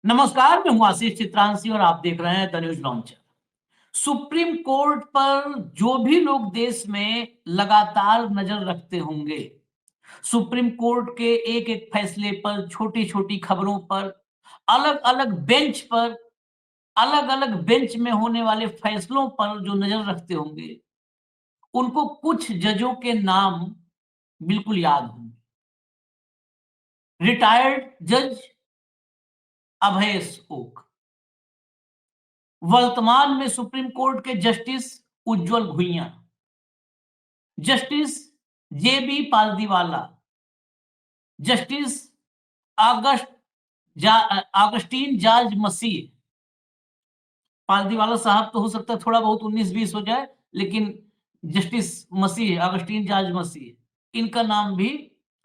नमस्कार, मैं हूं आशीष चित्रांशी और आप देख रहे हैं the news launcher. Supreme court पर जो भी लोग देश में लगातार नजर रखते होंगे, सुप्रीम कोर्ट के एक एक फैसले पर, छोटी छोटी खबरों पर, अलग अलग बेंच पर, अलग अलग बेंच में होने वाले फैसलों पर जो नजर रखते होंगे, उनको कुछ जजों के नाम बिल्कुल याद होंगे। रिटायर्ड जज अभय ओक, वर्तमान में सुप्रीम कोर्ट के जस्टिस उज्जवल भुइयां, जस्टिस जेबी पालदीवाला, जस्टिस अगस्ट अगस्टीन जॉर्ज मसीह। पालदीवाला साहब तो हो सकता है थोड़ा बहुत 19-20 हो जाए, लेकिन जस्टिस मसीह, अगस्टीन जॉर्ज मसीह, इनका नाम भी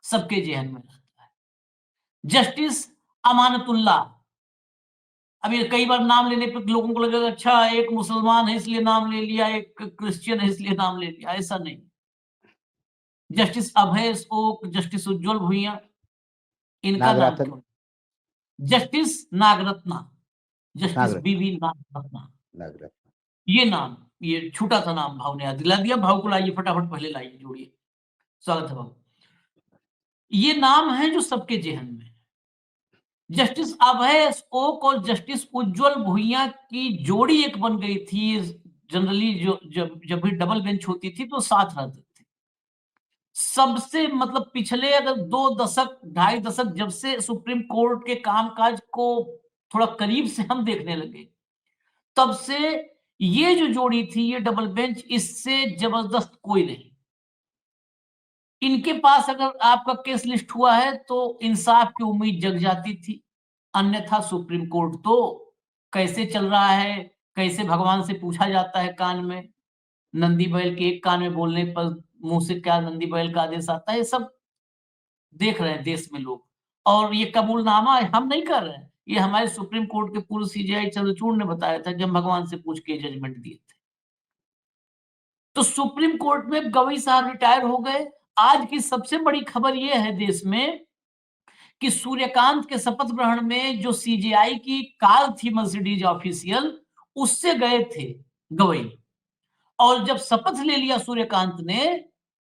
सबके जेहन में रहता है। जस्टिस अमानतुल्लाह, अब ये कई बार नाम लेने पे लोगों को लगेगा अच्छा एक मुसलमान है इसलिए नाम ले लिया, एक क्रिश्चियन है इसलिए नाम ले लिया, ऐसा नहीं। जस्टिस अभय ओक, जस्टिस उज्जवल भुइयां, इनका नाम नागरत्न क्यों? जस्टिस नागरत्ना, जस्टिस नागरत्न बीवी नागरत्ना, नागरत्न ये नाम, ये छोटा सा नाम भाव ने याद दिला दिया। भाव को लाइए फटाफट, पहले लाइए, जोड़िए। स्वागत है भाव। ये नाम है जो सबके जेहन में। जस्टिस अभय ओक और जस्टिस उज्जवल भुइयां की जोड़ी एक बन गई थी। जनरली जो जब भी डबल बेंच होती थी तो साथ रहते थे। सबसे मतलब पिछले अगर 2 दशक, 2.5 दशक जब से सुप्रीम कोर्ट के कामकाज को थोड़ा करीब से हम देखने लगे, तब से ये जो जोड़ी थी, ये डबल बेंच, इससे जबरदस्त कोई नहीं। इनके पास अगर आपका केस लिस्ट हुआ है तो इंसाफ की उम्मीद जग जाती थी, अन्यथा सुप्रीम कोर्ट तो कैसे चल रहा है, कैसे भगवान से पूछा जाता है कान में, नंदी बैल के एक कान में बोलने पर मुंह से क्या नंदी बैल का आदेश आता है, ये सब देख रहे हैं देश में लोग। और ये कबूलनामा हम नहीं कर रहे हैं, ये हमारे सुप्रीम कोर्ट के पूर्व सीजेआई चंद्रचूड़ ने बताया था जब भगवान से पूछ के जजमेंट दिए थे। तो सुप्रीम कोर्ट में गवई साहब रिटायर हो गए। आज की सबसे बड़ी खबर यह है देश में कि सूर्यकांत के शपथ ग्रहण में जो सीजेआई की कार थी मर्सिडीज ऑफिशियल, उससे गए थे गवई। और जब शपथ ले लिया सूर्यकांत ने,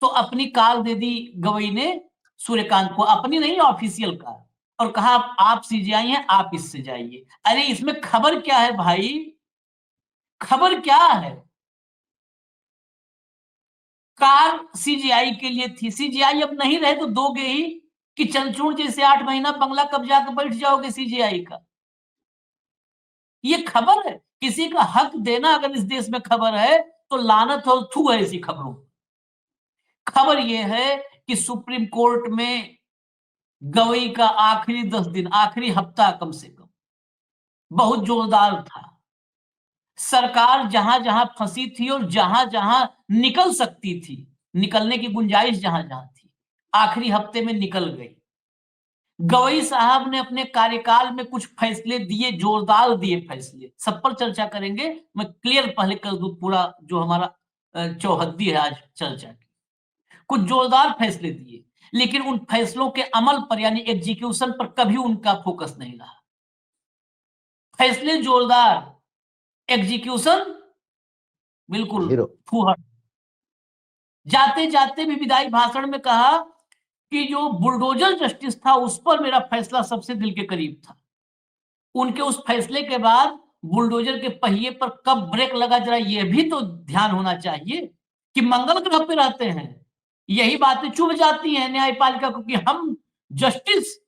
तो अपनी कार दे दी गवई ने सूर्यकांत को, अपनी नहीं ऑफिशियल कार, और कहा आप सीजेआई हैं, आप इससे जाइए। अरे इसमें खबर क्या है भाई? खबर क्या है? कार सीजीआई के लिए थी, सीजीआई अब नहीं रहे तो दोगे ही कि चंद्रचूड़ जैसे 8 महीना बंगला कब्जा कर बैठ जाओगे सीजीआई का? ये खबर है? किसी का हक देना अगर इस देश में खबर है तो लानत और थू है ऐसी खबरों। खबर यह है कि सुप्रीम कोर्ट में गवई का आखिरी 10 दिन, आखिरी हफ्ता कम से कम बहुत जोरदार था। सरकार जहां जहां फंसी थी और जहां जहां निकल सकती थी, निकलने की गुंजाइश जहां जहां थी, आखिरी हफ्ते में निकल गई। गवई साहब ने अपने कार्यकाल में कुछ फैसले दिए, जोरदार दिए फैसले, सब पर चर्चा करेंगे। मैं क्लियर पहले कर दूं पूरा जो हमारा चौहद्दी है आज चर्चा की। कुछ जोरदार फैसले दिए, लेकिन उन फैसलों के अमल पर यानी एग्जीक्यूशन पर कभी उनका फोकस नहीं रहा। फैसले जोरदार, एग्जीक्यूशन बिल्कुल जीरो। फूहड़। जाते जाते भी विदाई भाषण में कहा कि जो बुलडोजर जस्टिस था उस पर मेरा फैसला सबसे दिल के करीब था। उनके उस फैसले के बाद बुलडोजर के पहिए पर कब ब्रेक लगा, जरा यह भी तो ध्यान होना चाहिए कि मंगल ग्रह पे रहते हैं। यही बातें चुभ जाती हैं न्यायपालिका को कि हम जस्टिस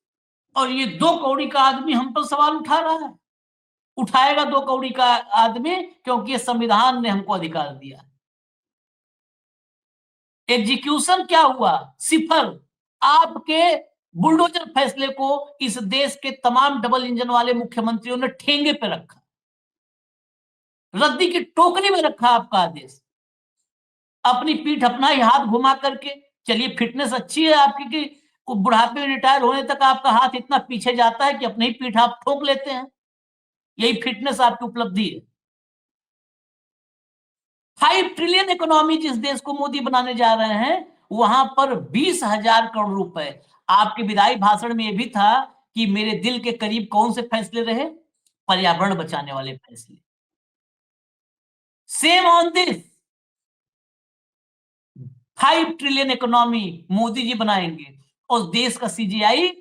और ये 2 कौड़ी का आदमी हम पर सवाल उठा रहा है। उठाएगा 2 कौड़ी का आदमी, क्योंकि ये संविधान ने हमको अधिकार दिया। एग्जीक्यूशन क्या हुआ? सिफर। आपके बुलडोजर फैसले को इस देश के तमाम डबल इंजन वाले मुख्यमंत्रियों ने ठेंगे पे रखा, रद्दी की टोकरी में रखा आपका आदेश। अपनी पीठ अपना ही हाथ घुमा करके चलिए, फिटनेस अच्छी है आपकी कि बुढ़ापे में रिटायर होने तक आपका हाथ इतना पीछे जाता है कि अपनी ही पीठ आप ठोक लेते हैं। यही फिटनेस आपकी उपलब्धि है। 5 ट्रिलियन इकोनॉमी जिस देश को मोदी बनाने जा रहे हैं, वहां पर 20,000 करोड़ रुपए। आपके विदाई भाषण में यह भी था कि मेरे दिल के करीब कौन से फैसले रहे? पर्यावरण बचाने वाले फैसले। Same on this 5 trillion economy Modi ji बनाएंगे और देश का सीजीआई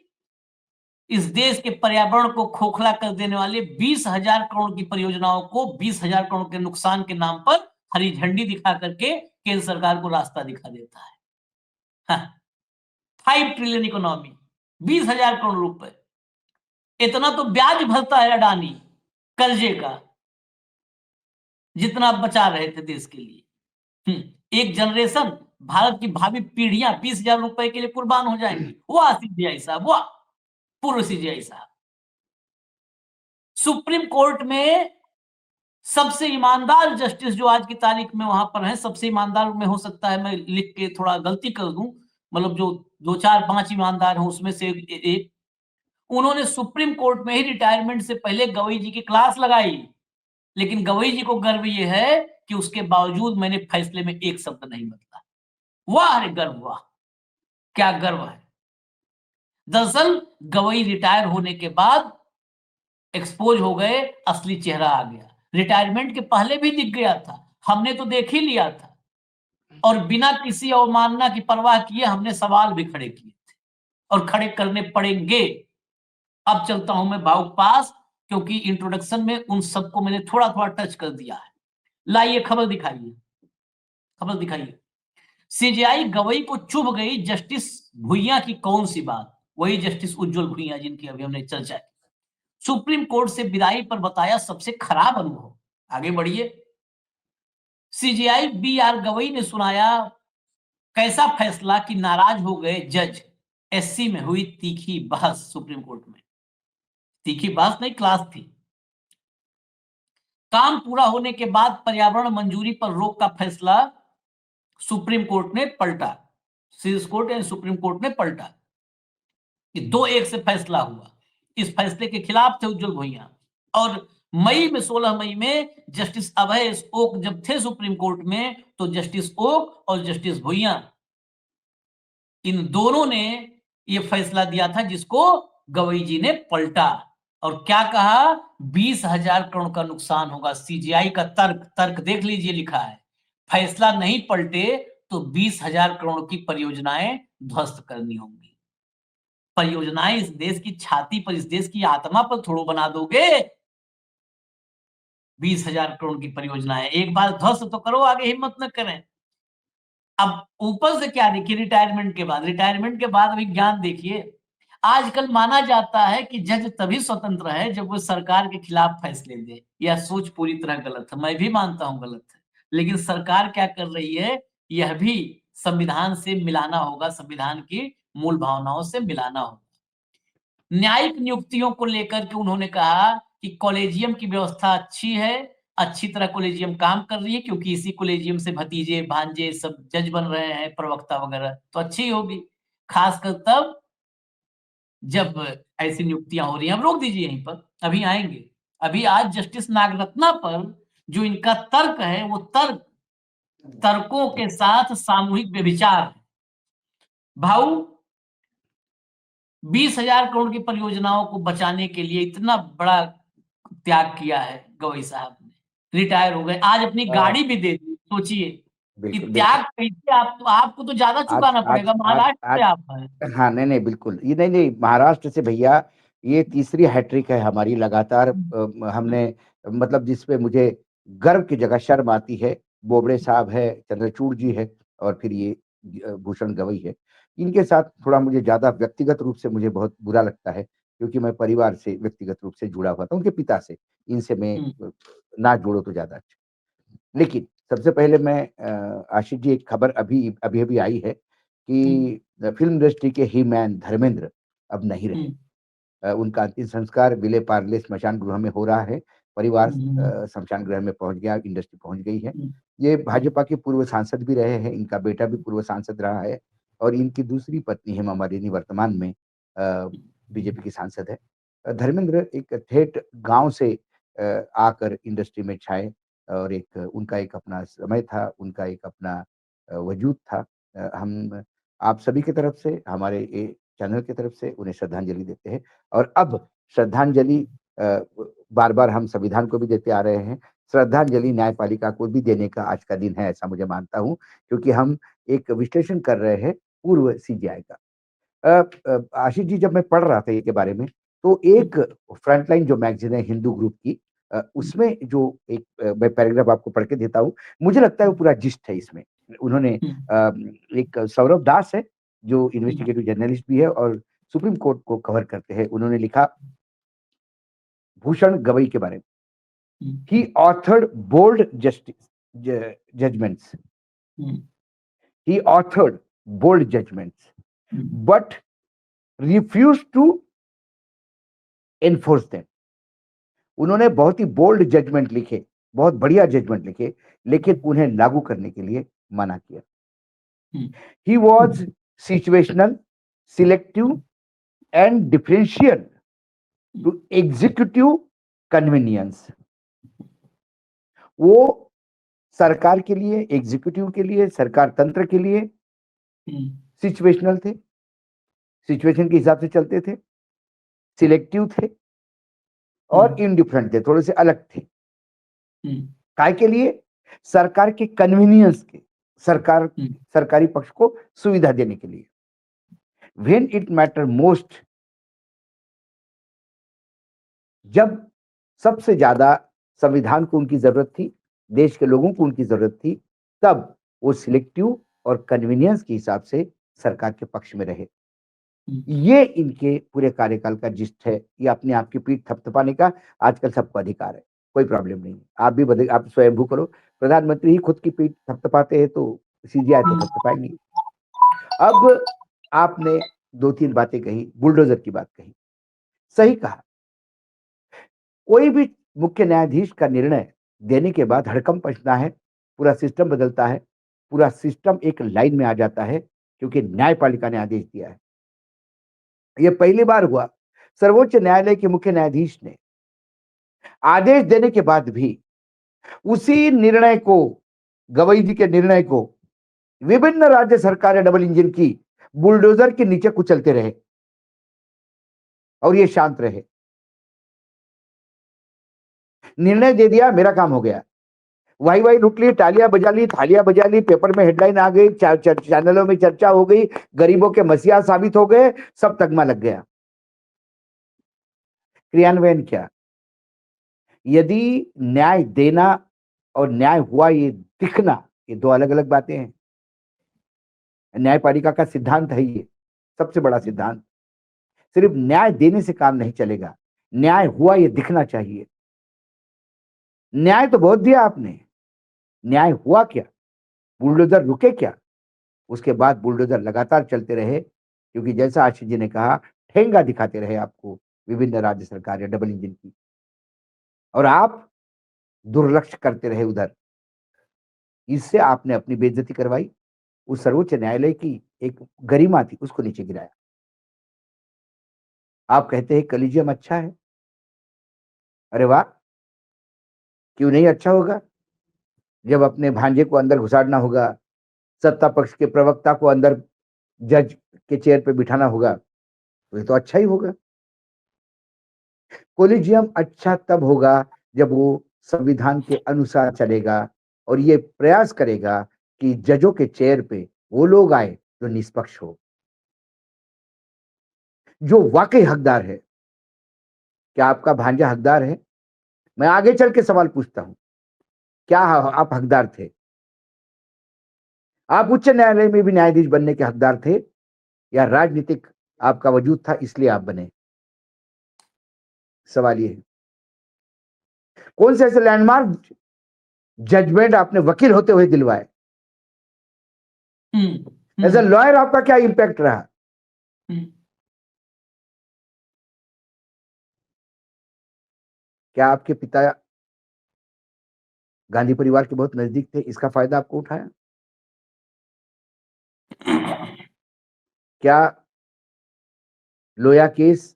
इस देश के पर्यावरण को खोखला कर देने वाले 20,000 करोड़ की परियोजनाओं को 20,000 करोड़ के नुकसान के नाम पर हरी झंडी दिखा करके केंद्र सरकार को रास्ता दिखा देता है। हाँ, 5 ट्रिलियन इकोनॉमी 20,000 करोड़ रुपए, इतना तो ब्याज भरता है अडानी कर्जे का, जितना बचा रहे थे देश के लिए। एक जनरेशन, भारत की भावी पीढ़ियां 20,000 रुपए के लिए कुर्बान हो जाएंगी। वाह सीजीआई साहब, वाह पूर्व सीजीआई साहब। सुप्रीम कोर्ट में सबसे ईमानदार जस्टिस जो आज की तारीख में वहां पर है, सबसे ईमानदार में हो सकता है मैं लिख के थोड़ा गलती कर दूं, मतलब जो 2 4 5 ईमानदार हैं उसमें से एक, उन्होंने सुप्रीम कोर्ट में ही रिटायरमेंट से पहले गवई जी की क्लास लगाई। लेकिन गवई जी को गर्व ये है कि उसके बावजूद मैंने फैसले में एक शब्द नहीं बदला। वाह रे गर्व, वाह क्या गर्व है। दरअसल गवई रिटायर होने के बाद एक्सपोज हो गए, असली चेहरा आ गया। रिटायरमेंट के पहले भी दिख गया था, हमने तो देख ही लिया था, और बिना किसी अवमानना की परवाह किए हमने सवाल भी खड़े किए थे और खड़े करने पड़ेंगे। अब चलता हूं मैं भाव पास, क्योंकि इंट्रोडक्शन में उन सबको मैंने थोड़ा थोड़ा टच कर दिया है। लाइए खबर दिखाइए, खबर दिखाइए। सीजीआई गवई को चुभ गई जस्टिस भुइयां की कौन सी बात, वही जस्टिस उज्जवल भुइयां जिनकी अभी हमने चर्चा की। सुप्रीम कोर्ट से विदाई पर बताया सबसे खराब अनुभव। आगे बढ़िए। सीजीआई बी आर गवई ने सुनाया कैसा फैसला कि नाराज हो गए जज। एससी में हुई तीखी बहस सुप्रीम कोर्ट में। तीखी बहस नहीं, क्लास थी। काम पूरा होने के बाद पर्यावरण मंजूरी पर रोक का फैसला सुप्रीम कोर्ट ने पलटा। शीर्ष कोर्ट यानी सुप्रीम कोर्ट ने पलटा कि 2-1 से फैसला हुआ। इस फैसले के खिलाफ थे उज्जवल भुइयां, और मई में 16 मई में जस्टिस अभय ओक जब थे सुप्रीम कोर्ट में, तो जस्टिस ओक और जस्टिस भुइयां इन दोनों ने यह फैसला दिया था जिसको गवई जी ने पलटा। और क्या कहा? 20,000 करोड़ का नुकसान होगा। सीजीआई का तर्क, तर्क देख लीजिए, लिखा है फैसला नहीं पलटे तो 20,000 करोड़ की परियोजनाएं ध्वस्त करनी होंगी। परियोजनाएं इस देश की छाती पर, इस देश की आत्मा पर थोड़ो बना दोगे। 20,000 करोड़ की परियोजनाएं एक बार ध्वस्त तो करो, आगे हिम्मत न करें। अब ऊपर से क्या देखिए, रिटायरमेंट के बाद, रिटायरमेंट के बाद अभी ज्ञान देखिए। आजकल माना जाता है कि जज तभी स्वतंत्र है जब वो सरकार के खिलाफ फैसले दे। यह सोच पूरी तरह गलत है, मैं भी मानता हूं गलत है। लेकिन सरकार क्या कर रही है, यह भी संविधान से मिलाना होगा, संविधान की मूल भावनाओं से मिलाना होगा। न्यायिक नियुक्तियों को लेकर के उन्होंने कहा कि कॉलेजियम की व्यवस्था अच्छी है, अच्छी तरह कॉलेजियम काम कर रही है, क्योंकि इसी कॉलेजियम से भतीजे भांजे सब जज बन रहे हैं, प्रवक्ता वगैरह, तो अच्छी होगी। खासकर तब जब ऐसी नियुक्तियां हो रही हैं। अब रोक दीजिए यहीं पर, अभी आएंगे। अभी आज जस्टिस नागरत्ना पर जो इनका तर्क है, वो तर्कों के साथ सामूहिक व्यभिचार है। भाऊ 20,000 करोड़ की परियोजनाओं को बचाने के लिए इतना बड़ा त्याग किया है गवई साहब ने, रिटायर हो गए, आज अपनी गाड़ी भी दे दी। सोचिए कि बिल्कुल बिल्कुल। त्याग कैसे, आप आपको तो ज्यादा आज चुकाना आज पड़ेगा, आज महाराष्ट्र से आज आप हैं। हाँ, नहीं नहीं बिल्कुल, ये नहीं नहीं, महाराष्ट्र से भैया ये तीसरी हैट्रिक है हमारी लगातार। हमने मतलब जिसपे मुझे गर्व की जगह शर्म आती है, बोबड़े साहब है, चंद्रचूड़ जी है, और फिर ये भूषण गवई है। इनके साथ थोड़ा मुझे ज्यादा व्यक्तिगत रूप से मुझे बहुत बुरा लगता है, क्योंकि मैं परिवार से व्यक्तिगत रूप से जुड़ा हुआ था, उनके पिता से। इनसे मैं हम्म, ना जोड़ो तो ज्यादा अच्छा। लेकिन सबसे पहले मैं आशीष जी, एक खबर अभी अभी अभी आई है हम्म, कि फिल्म इंडस्ट्री के ही मैन धर्मेंद्र अब नहीं रहे। हम्म, उनका अंतिम संस्कार विले पार्ले स्मशान गृह में हो रहा है। परिवार हम्म, स्मशान गृह में पहुंच गया, इंडस्ट्री पहुंच गई है। हम्म, ये हम्म, भाजपा के पूर्व सांसद भी रहे हैं, इनका बेटा भी पूर्व सांसद रहा है, और इनकी दूसरी पत्नी हेमा मालिनी वर्तमान में बीजेपी की सांसद है। धर्मेंद्र एक ठेठ गांव से आकर इंडस्ट्री में छाए, और एक उनका एक अपना समय था, उनका एक अपना वजूद था। हम आप सभी की तरफ से, हमारे चैनल की तरफ से उन्हें श्रद्धांजलि देते हैं। और अब श्रद्धांजलि बार बार हम संविधान को भी देते आ रहे हैं, श्रद्धांजलि न्यायपालिका को भी देने का आज का दिन है, ऐसा मुझे मानता हूं, क्योंकि हम एक विश्लेषण कर रहे हैं पूर्व सीजीआई का। आशीष जी, जब मैं पढ़ रहा था इसके बारे में, तो एक फ्रंटलाइन जो मैगजीन है हिंदू ग्रुप की, उसमें जो एक मैं पैराग्राफ आपको पढ़ के देता हूँ, मुझे लगता है वो पूरा जिस्ट है इसमें। उन्होंने एक सौरभ दास है जो इन्वेस्टिगेटिव जर्नलिस्ट भी है और सुप्रीम कोर्ट को कवर करते हैं, उन्होंने लिखा भूषण गवई के बारे में, he authored bold judgments, he authored bold judgments but refused to enforce them. उन्होंने बहुत ही बोल्ड जजमेंट लिखे, बहुत बढ़िया जजमेंट लिखे, लेकिन उन्हें लागू करने के लिए मना किया। He was situational, selective and differential to executive convenience. वो सरकार के लिए, एग्जीक्यूटिव के लिए, सरकार तंत्र के लिए सिचुएशनल थे, सिचुएशन के हिसाब से चलते थे, सिलेक्टिव थे और इनडिफरेंट थे, थोड़े से अलग थे। काय के लिए? सरकार के कन्वीनियंस के, सरकारी पक्ष को सुविधा देने के लिए। व्हेन इट मैटर मोस्ट, जब सबसे ज्यादा संविधान को उनकी जरूरत थी, देश के लोगों को उनकी जरूरत थी, तब वो सिलेक्टिव और कन्वीनियंस के हिसाब से सरकार के पक्ष में रहे। ये इनके पूरे कार्यकाल का जिस्ट है। ये अपने आप की पीठ थपथपाने का आजकल सबको अधिकार है, कोई प्रॉब्लम नहीं। आप भी आप स्वयंभू करो, प्रधानमंत्री ही खुद की पीठ थपथपाते हैं तो सीजीआई तो थपथपाएंगे। अब आपने 2-3 बातें कही, बुलडोजर की बात कही, सही कहा। कोई भी मुख्य न्यायाधीश का निर्णय देने के बाद हड़कंप मचता है, पूरा सिस्टम बदलता है, पूरा सिस्टम एक लाइन में आ जाता है, क्योंकि न्यायपालिका ने आदेश दिया है। यह पहली बार हुआ सर्वोच्च न्यायालय के मुख्य न्यायाधीश ने आदेश देने के बाद भी उसी निर्णय को, गवई जी के निर्णय को, विभिन्न राज्य सरकारें डबल इंजन की बुलडोजर के नीचे कुचलते रहे और ये शांत रहे। निर्णय दे दिया, मेरा काम हो गया। वाई वाई लुट ली, तालियां बजा ली, थालियां बजा ली, पेपर में हेडलाइन आ गई, चैनलों में चर्चा हो गई, गरीबों के मसीहा साबित हो गए, सब तगमा लग गया। क्रियान्वयन क्या? यदि न्याय देना और न्याय हुआ ये दिखना, ये दो अलग अलग बातें हैं। न्यायपालिका का सिद्धांत है ये, सबसे बड़ा सिद्धांत। सिर्फ न्याय देने से काम नहीं चलेगा, न्याय हुआ ये दिखना चाहिए। न्याय तो बहुत दिया आपने, न्याय हुआ क्या? बुलडोजर रुके क्या? उसके बाद बुलडोजर लगातार चलते रहे, क्योंकि जैसा आशीष जी ने कहा, ठेंगा दिखाते रहे आपको विभिन्न राज्य सरकारें डबल इंजन की, और आप दुर्लक्ष्य करते रहे उधर। इससे आपने अपनी बेइज्जती करवाई, उस सर्वोच्च न्यायालय की एक गरिमा थी उसको नीचे गिराया। आप कहते हैं कलीजियम अच्छा है, अरे वाह, क्यों नहीं अच्छा होगा? जब अपने भांजे को अंदर घुसाड़ना होगा, सत्ता पक्ष के प्रवक्ता को अंदर जज के चेयर पे बिठाना होगा, तो ये तो अच्छा ही होगा। कोलिजियम अच्छा तब होगा जब वो संविधान के अनुसार चलेगा और ये प्रयास करेगा कि जजों के चेयर पे वो लोग आए जो निष्पक्ष हो, जो वाकई हकदार है। क्या आपका भांजा हकदार है? मैं आगे चल के सवाल पूछता हूं, क्या आप हकदार थे? आप उच्च न्यायालय में भी न्यायाधीश बनने के हकदार थे, या राजनीतिक आपका वजूद था इसलिए आप बने? सवाल ये है। कौन से ऐसे लैंडमार्क जजमेंट आपने वकील होते हुए दिलवाए? एज ए लॉयर आपका क्या इंपैक्ट रहा? क्या आपके पिता गांधी परिवार के बहुत नजदीक थे, इसका फायदा आपको उठाया? क्या लोया केस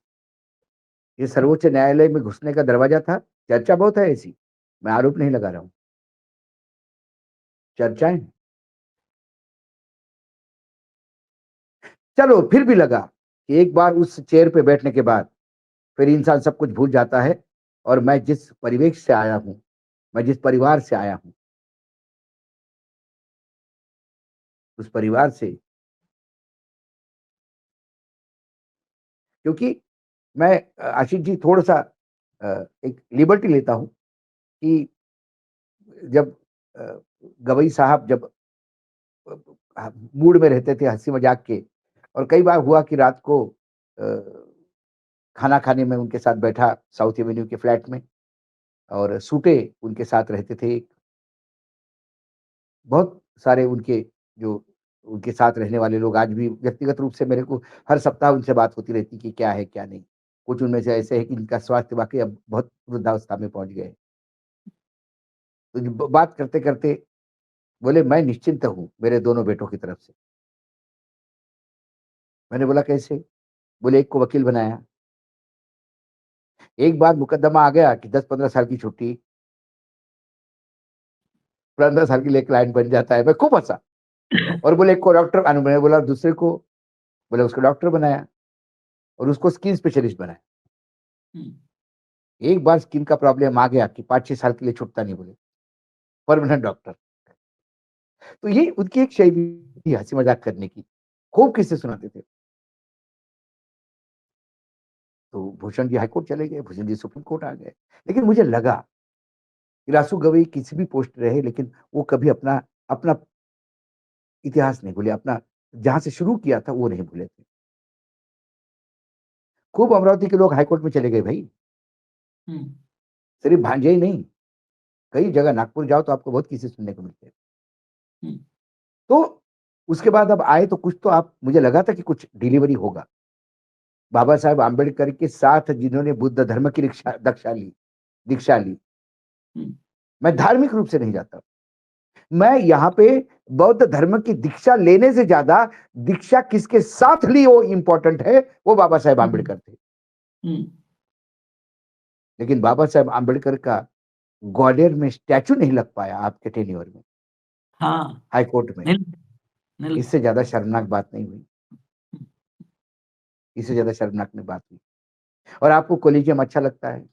ये सर्वोच्च न्यायालय में घुसने का दरवाजा था? चर्चा बहुत है ऐसी, मैं आरोप नहीं लगा रहा हूं, चर्चाएं। चलो फिर भी लगा कि एक बार उस चेयर पे बैठने के बाद फिर इंसान सब कुछ भूल जाता है। और मैं जिस परिवेश से आया हूँ, मैं जिस परिवार से आया हूँ, उस परिवार से, क्योंकि मैं आशीष जी थोड़ा-सा एक लिबर्टी लेता हूँ कि जब अ, गवई साहब जब मूड में रहते थे हँसी-मज़ाक के, और कई बार हुआ कि रात को खाना खाने में उनके साथ बैठा साउथ एवेन्यू के फ्लैट में, और सूटे उनके साथ रहते थे। बहुत सारे उनके जो उनके साथ रहने वाले लोग आज भी व्यक्तिगत रूप से मेरे को हर सप्ताह उनसे बात होती रहती कि क्या है, क्या नहीं। कुछ उनमें से ऐसे हैं कि इनका स्वास्थ्य वाक़ई अब बहुत वृद्धावस्था में पहुँच गए। तो ब बात करते-करते बोले, "मैं निश्चिंत हूँ, मेरे दोनों बेटों की तरफ से।" मैंने बोला, "कैसे?" बोले, "एक को वकील बनाया। एक बार मुकदमा आ गया कि 10-15 साल की छुट्टी, 15 साल के लिए क्लाइंट बन जाता है।" मैं खूब हँसा। और बोले, "एक को डॉक्टर" मैंने बोला, "दूसरे को?" बोले, "उसको डॉक्टर बनाया और उसको स्किन स्पेशलिस्ट बनाया।" हम्म, एक बार स्किन का प्रॉब्लम आ गया कि 5-6 साल के लिए छूटता नहीं बोले, परमानेंट डॉक्टर। तो ये उनकी एक शैली थी हँसी-मज़ाक करने की। खूब किस्से सुनाते थे। तो भूषण जी हाई कोर्ट चले गए, भूषण जी सुप्रीम कोर्ट आ गए। लेकिन मुझे लगा कि रासू गवई किसी भी पोस्ट पे रहे, लेकिन वो कभी अपना अपना इतिहास नहीं भूले, अपना जहाँ से शुरू किया था वो नहीं भूले थे। खूब अमरावती के लोग हाई कोर्ट में चले गए भई, हम्म, सिर्फ भांजे ही नहीं, कई जगह नागपुर जाओ तो आपको बहुत किस्से सुनने को मिलते हैं। हम्म, तो उसके बाद अब आए तो कुछ तो आप मुझे लगा था कि कुछ डिलीवरी होगा। बाबा साहेब आंबेडकर के साथ जिन्होंने बुद्ध धर्म की दीक्षा ली, हम्म, मैं धार्मिक रूप से नहीं जाता। मैं यहाँ पे बौद्ध धर्म की दीक्षा लेने से ज्यादा दीक्षा किसके साथ ली वो इंपॉर्टेंट है, वो बाबा साहेब हम्म, आंबेडकर थे। हम्म, लेकिन बाबा साहेब आंबेडकर का ग्वालियर में स्टैचू नहीं लग पाया आपके टेन्योर में, हाँ, हाई कोर्ट में। नहीं, नहीं लग इससे ज्यादा शर्मनाक बात नहीं हुई, पाया। इससे ज्यादा शर्मनाक में बात हुई। और आपको कॉलेजियम अच्छा लगता है।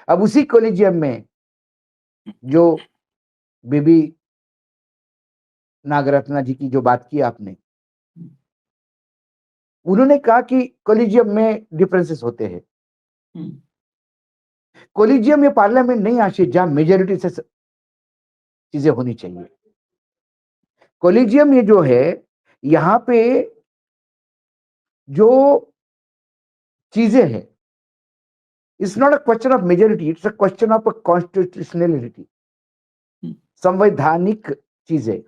अब उसी कॉलेजियम में जो बीबी नागरत्ना जी की जो बात की आपने, उन्होंने कहा कि कॉलेजियम में डिफरेंसेस होते हैं। हम्म, कॉलेजियम या पार्लियामेंट नहीं आशीष जहां मेजोरिटी से चीजें होनी चाहिए। कॉलेजियम ये जो है, यहाँ पे जो चीजें हैं, it's not a question of majority, it's a question of constitutionality, hmm, संवैधानिक चीजें।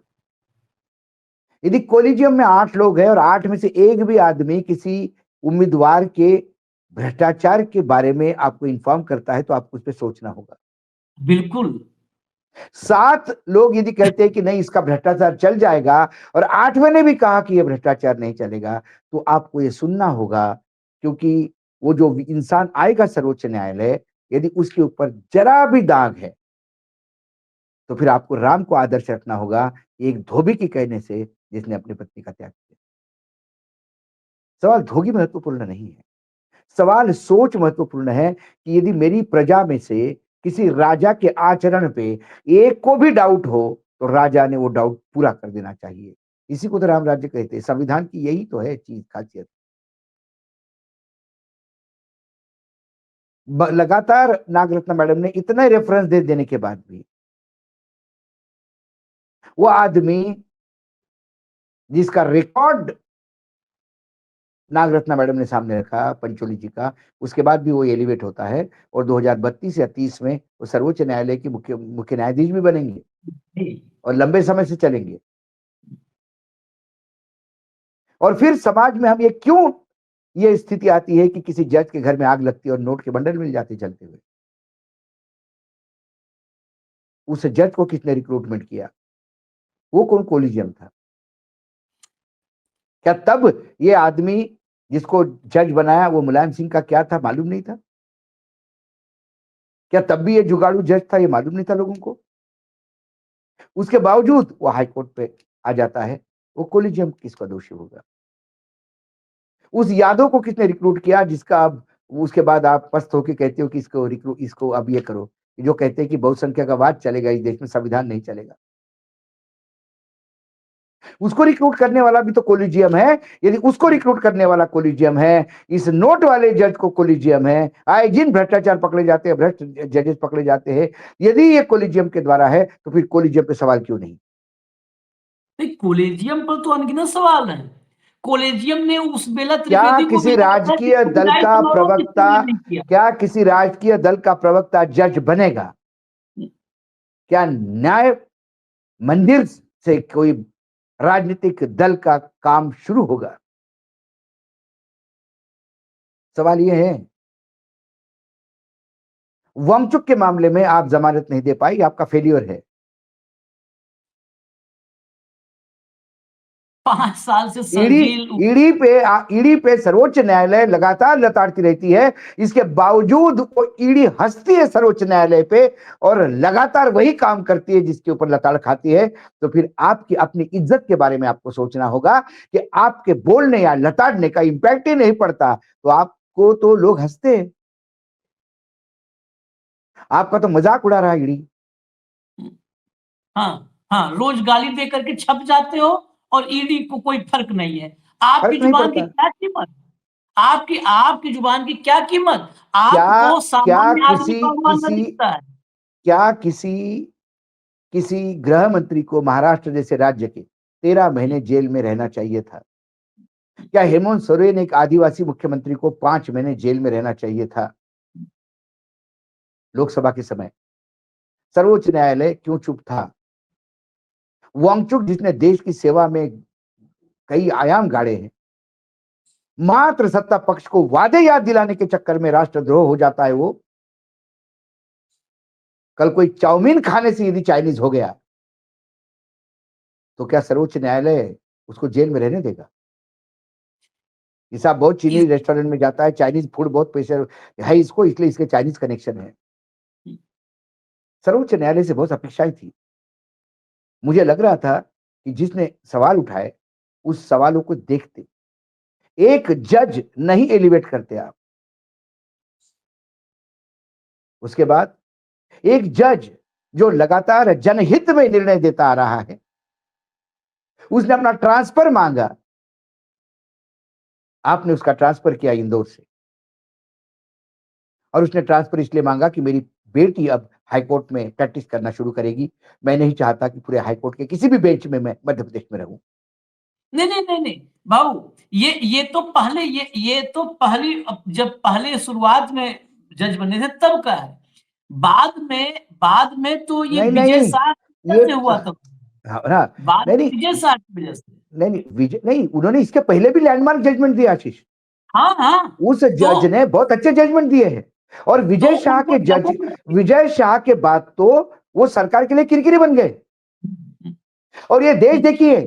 यदि कॉलेजियम में 8 लोग हैं और 8 में से एक भी आदमी किसी उम्मीदवार के भ्रष्टाचार के बारे में आपको इन्फॉर्म करता है तो आपको उस पर सोचना होगा। बिल्कुल। 7 लोग यदि कहते हैं कि नहीं इसका भ्रष्टाचार चल जाएगा और 8वें ने भी कहा कि यह भ्रष्टाचार नहीं चलेगा, तो आपको ये सुनना होगा, क्योंकि वो जो इंसान आएगा सर्वोच्च न्यायालय, यदि उसके ऊपर जरा भी दाग है, तो फिर आपको राम को आदर्श रखना होगा, एक धोबी के कहने से जिसने अपनी पत्नी का त्याग किया। सवाल धोबी महत्वपूर्ण नहीं है। सवाल सोच महत्वपूर्ण है कि यदि मेरी प्रजा में से किसी राजा के आचरण पे एक को भी डाउट हो, तो राजा ने वो डाउट पूरा कर देना चाहिए। इसी को तो राम राज्य कहते हैं। संविधान की यही तो है चीज, खासियत। लगातार नागरत्न मैडम ने इतना रेफरेंस दे देने के बाद भी वो आदमी जिसका रिकॉर्ड नागरत्न मैडम ने सामने रखा पंचोली जी का, उसके बाद भी वो एलिवेट होता है और 2032 या 30 में वो सर्वोच्च न्यायालय की मुख्य मुख्य न्यायाधीश भी बनेंगे और लंबे समय से चलेंगे। और फिर समाज में हम ये क्यों, ये स्थिति आती है कि किसी जज के घर में आग लगती है और नोट के बंडल मिल जाते चलते हुए। उस जज को किसने रिक्रूटमेंट किया? वो कौन कोलिजियम था? क्या तब ये आदमी जिसको जज बनाया वो मुलायम सिंह का क्या था मालूम नहीं था? क्या तब भी ये जुगाड़ू जज था, ये मालूम नहीं था लोगों को? उसके बावजूद वो हाई कोर्ट पे आ जाता है। वो कोलिजियम किसका दोषी होगा? उस यादव को किसने रिक्रूट किया जिसका अब उसके बाद आप पस्त होके कहते हो कि इसको अब ये करो, जो कहते हैं कि बहुसंख्यकवाद चलेगा इस देश में, संविधान नहीं चलेगा। उसको रिक्रूट करने वाला भी तो कोलिजियम है। यदि उसको रिक्रूट करने वाला कोलिजियम है, इस नोट वाले जज को कोलिजियम है, आए जिन भ्रष्टाचार पकड़े जाते हैं, भ्रष्ट जजेस पकड़े जाते हैं, यदि ये कोलिजियम के द्वारा है तो फिर कोलिजियम पे सवाल क्यों नहीं? कोलेजियम पर तो अनगिनत सवाल है। कोलेजियम ने उस बेला क्या त्रिवेदी को किसी भेजा था कि राजकीय तुम दल न्याय का करवाओ, प्रवक्ता किसने नहीं किया। क्या किसी राजकीय दल का प्रवक्ता जज बनेगा? क्या न्याय मंदिर से कोई राजनीतिक दल का काम शुरू होगा? सवाल यह है। वांगचुक के मामले में आप जमानत नहीं दे पाई, आपका फेलियर है। 5 साल से ईडी जेल। ईडी पे सर्वोच्च न्यायालय लगातार लताड़ती रहती है। इसके बावजूद वो ईडी हंसती है सर्वोच्च न्यायालय पे और लगातार वही काम करती है जिसके ऊपर लताड़ खाती है। तो फिर आपकी अपनी इज्जत के बारे में आपको सोचना होगा कि आपके बोलने या लताड़ने का इंपैक्ट ही नहीं पड़ता तो आपको तो लोग हंसते हैं। आपका तो मजाक उड़ा रहा है ईडी। हाँ हाँ, रोज गाली दे करके छप जाते हो और ईडी को कोई फर्क नहीं है। आपकी फर्क नहीं जुबान की पड़ता। क्या कीमत? आपकी जुबान की क्या कीमत? क्या आपको क्या सामान्य आदमी किसी का हुआ न किसी दिखता है। क्या किसी किसी गृह मंत्री को महाराष्ट्र जैसे राज्य के 13 महीने जेल में रहना चाहिए था? क्या हेमंत सोरेन एक आदिवासी मुख्यमंत्री को 5 महीने जेल में रहना चाहिए था? लोकसभा के समय सर्वोच्च न्यायालय क्यों चुप था? वांगचुक जिसने देश की सेवा में कई आयाम गाड़े हैं, मात्र सत्ता पक्ष को वादे याद दिलाने के चक्कर में राष्ट्रद्रोह हो जाता है। वो कल कोई चाउमीन खाने से यदि चाइनीज हो गया तो क्या सर्वोच्च न्यायालय उसको जेल में रहने देगा? ये साहब बहुत चीनी इस रेस्टोरेंट में जाता है, चाइनीज फूड बहुत पैसे है इसको, इसलिए इसके चाइनीज कनेक्शन है। सर्वोच्च न्यायालय से बहुत अपेक्षाएं थी। मुझे लग रहा था कि जिसने सवाल उठाए उस सवालों को देखते। एक जज नहीं एलिवेट करते आप। उसके बाद एक जज जो लगातार जनहित में निर्णय देता आ रहा है, उसने अपना ट्रांसफर मांगा। आपने उसका ट्रांसफर किया इंदौर से और उसने ट्रांसफर इसलिए मांगा कि मेरी बेटी अब हाईकोर्ट में प्रैक्टिस करना शुरू करेगी। मैं नहीं चाहता कि पूरे हाईकोर्ट के किसी भी बेंच में मैं मध्य प्रदेश में रहूं। नहीं नहीं नहीं नहीं बाबू, ये तो पहले ये तो पहली जब पहले शुरुआत में जज बने थे तब का है। बाद में तो ये नहीं विजय नहीं शाह की वजह ये से हुआ था। हाँ ना। बाद नहीं में नहीं विजय शाह की वजह से। नहीं विजय नहीं, उन्होंने इसके पहले भी लैंडमार्क जजमेंट दिया आशीष। हाँ हाँ। उस तो जज ने बहुत अच्छे जजमेंट दिए हैं। और तो उनको जगह। विजय शाह के बाद तो वो सरकार के लिए किरकिरी बन गए। और ये देश देखिए,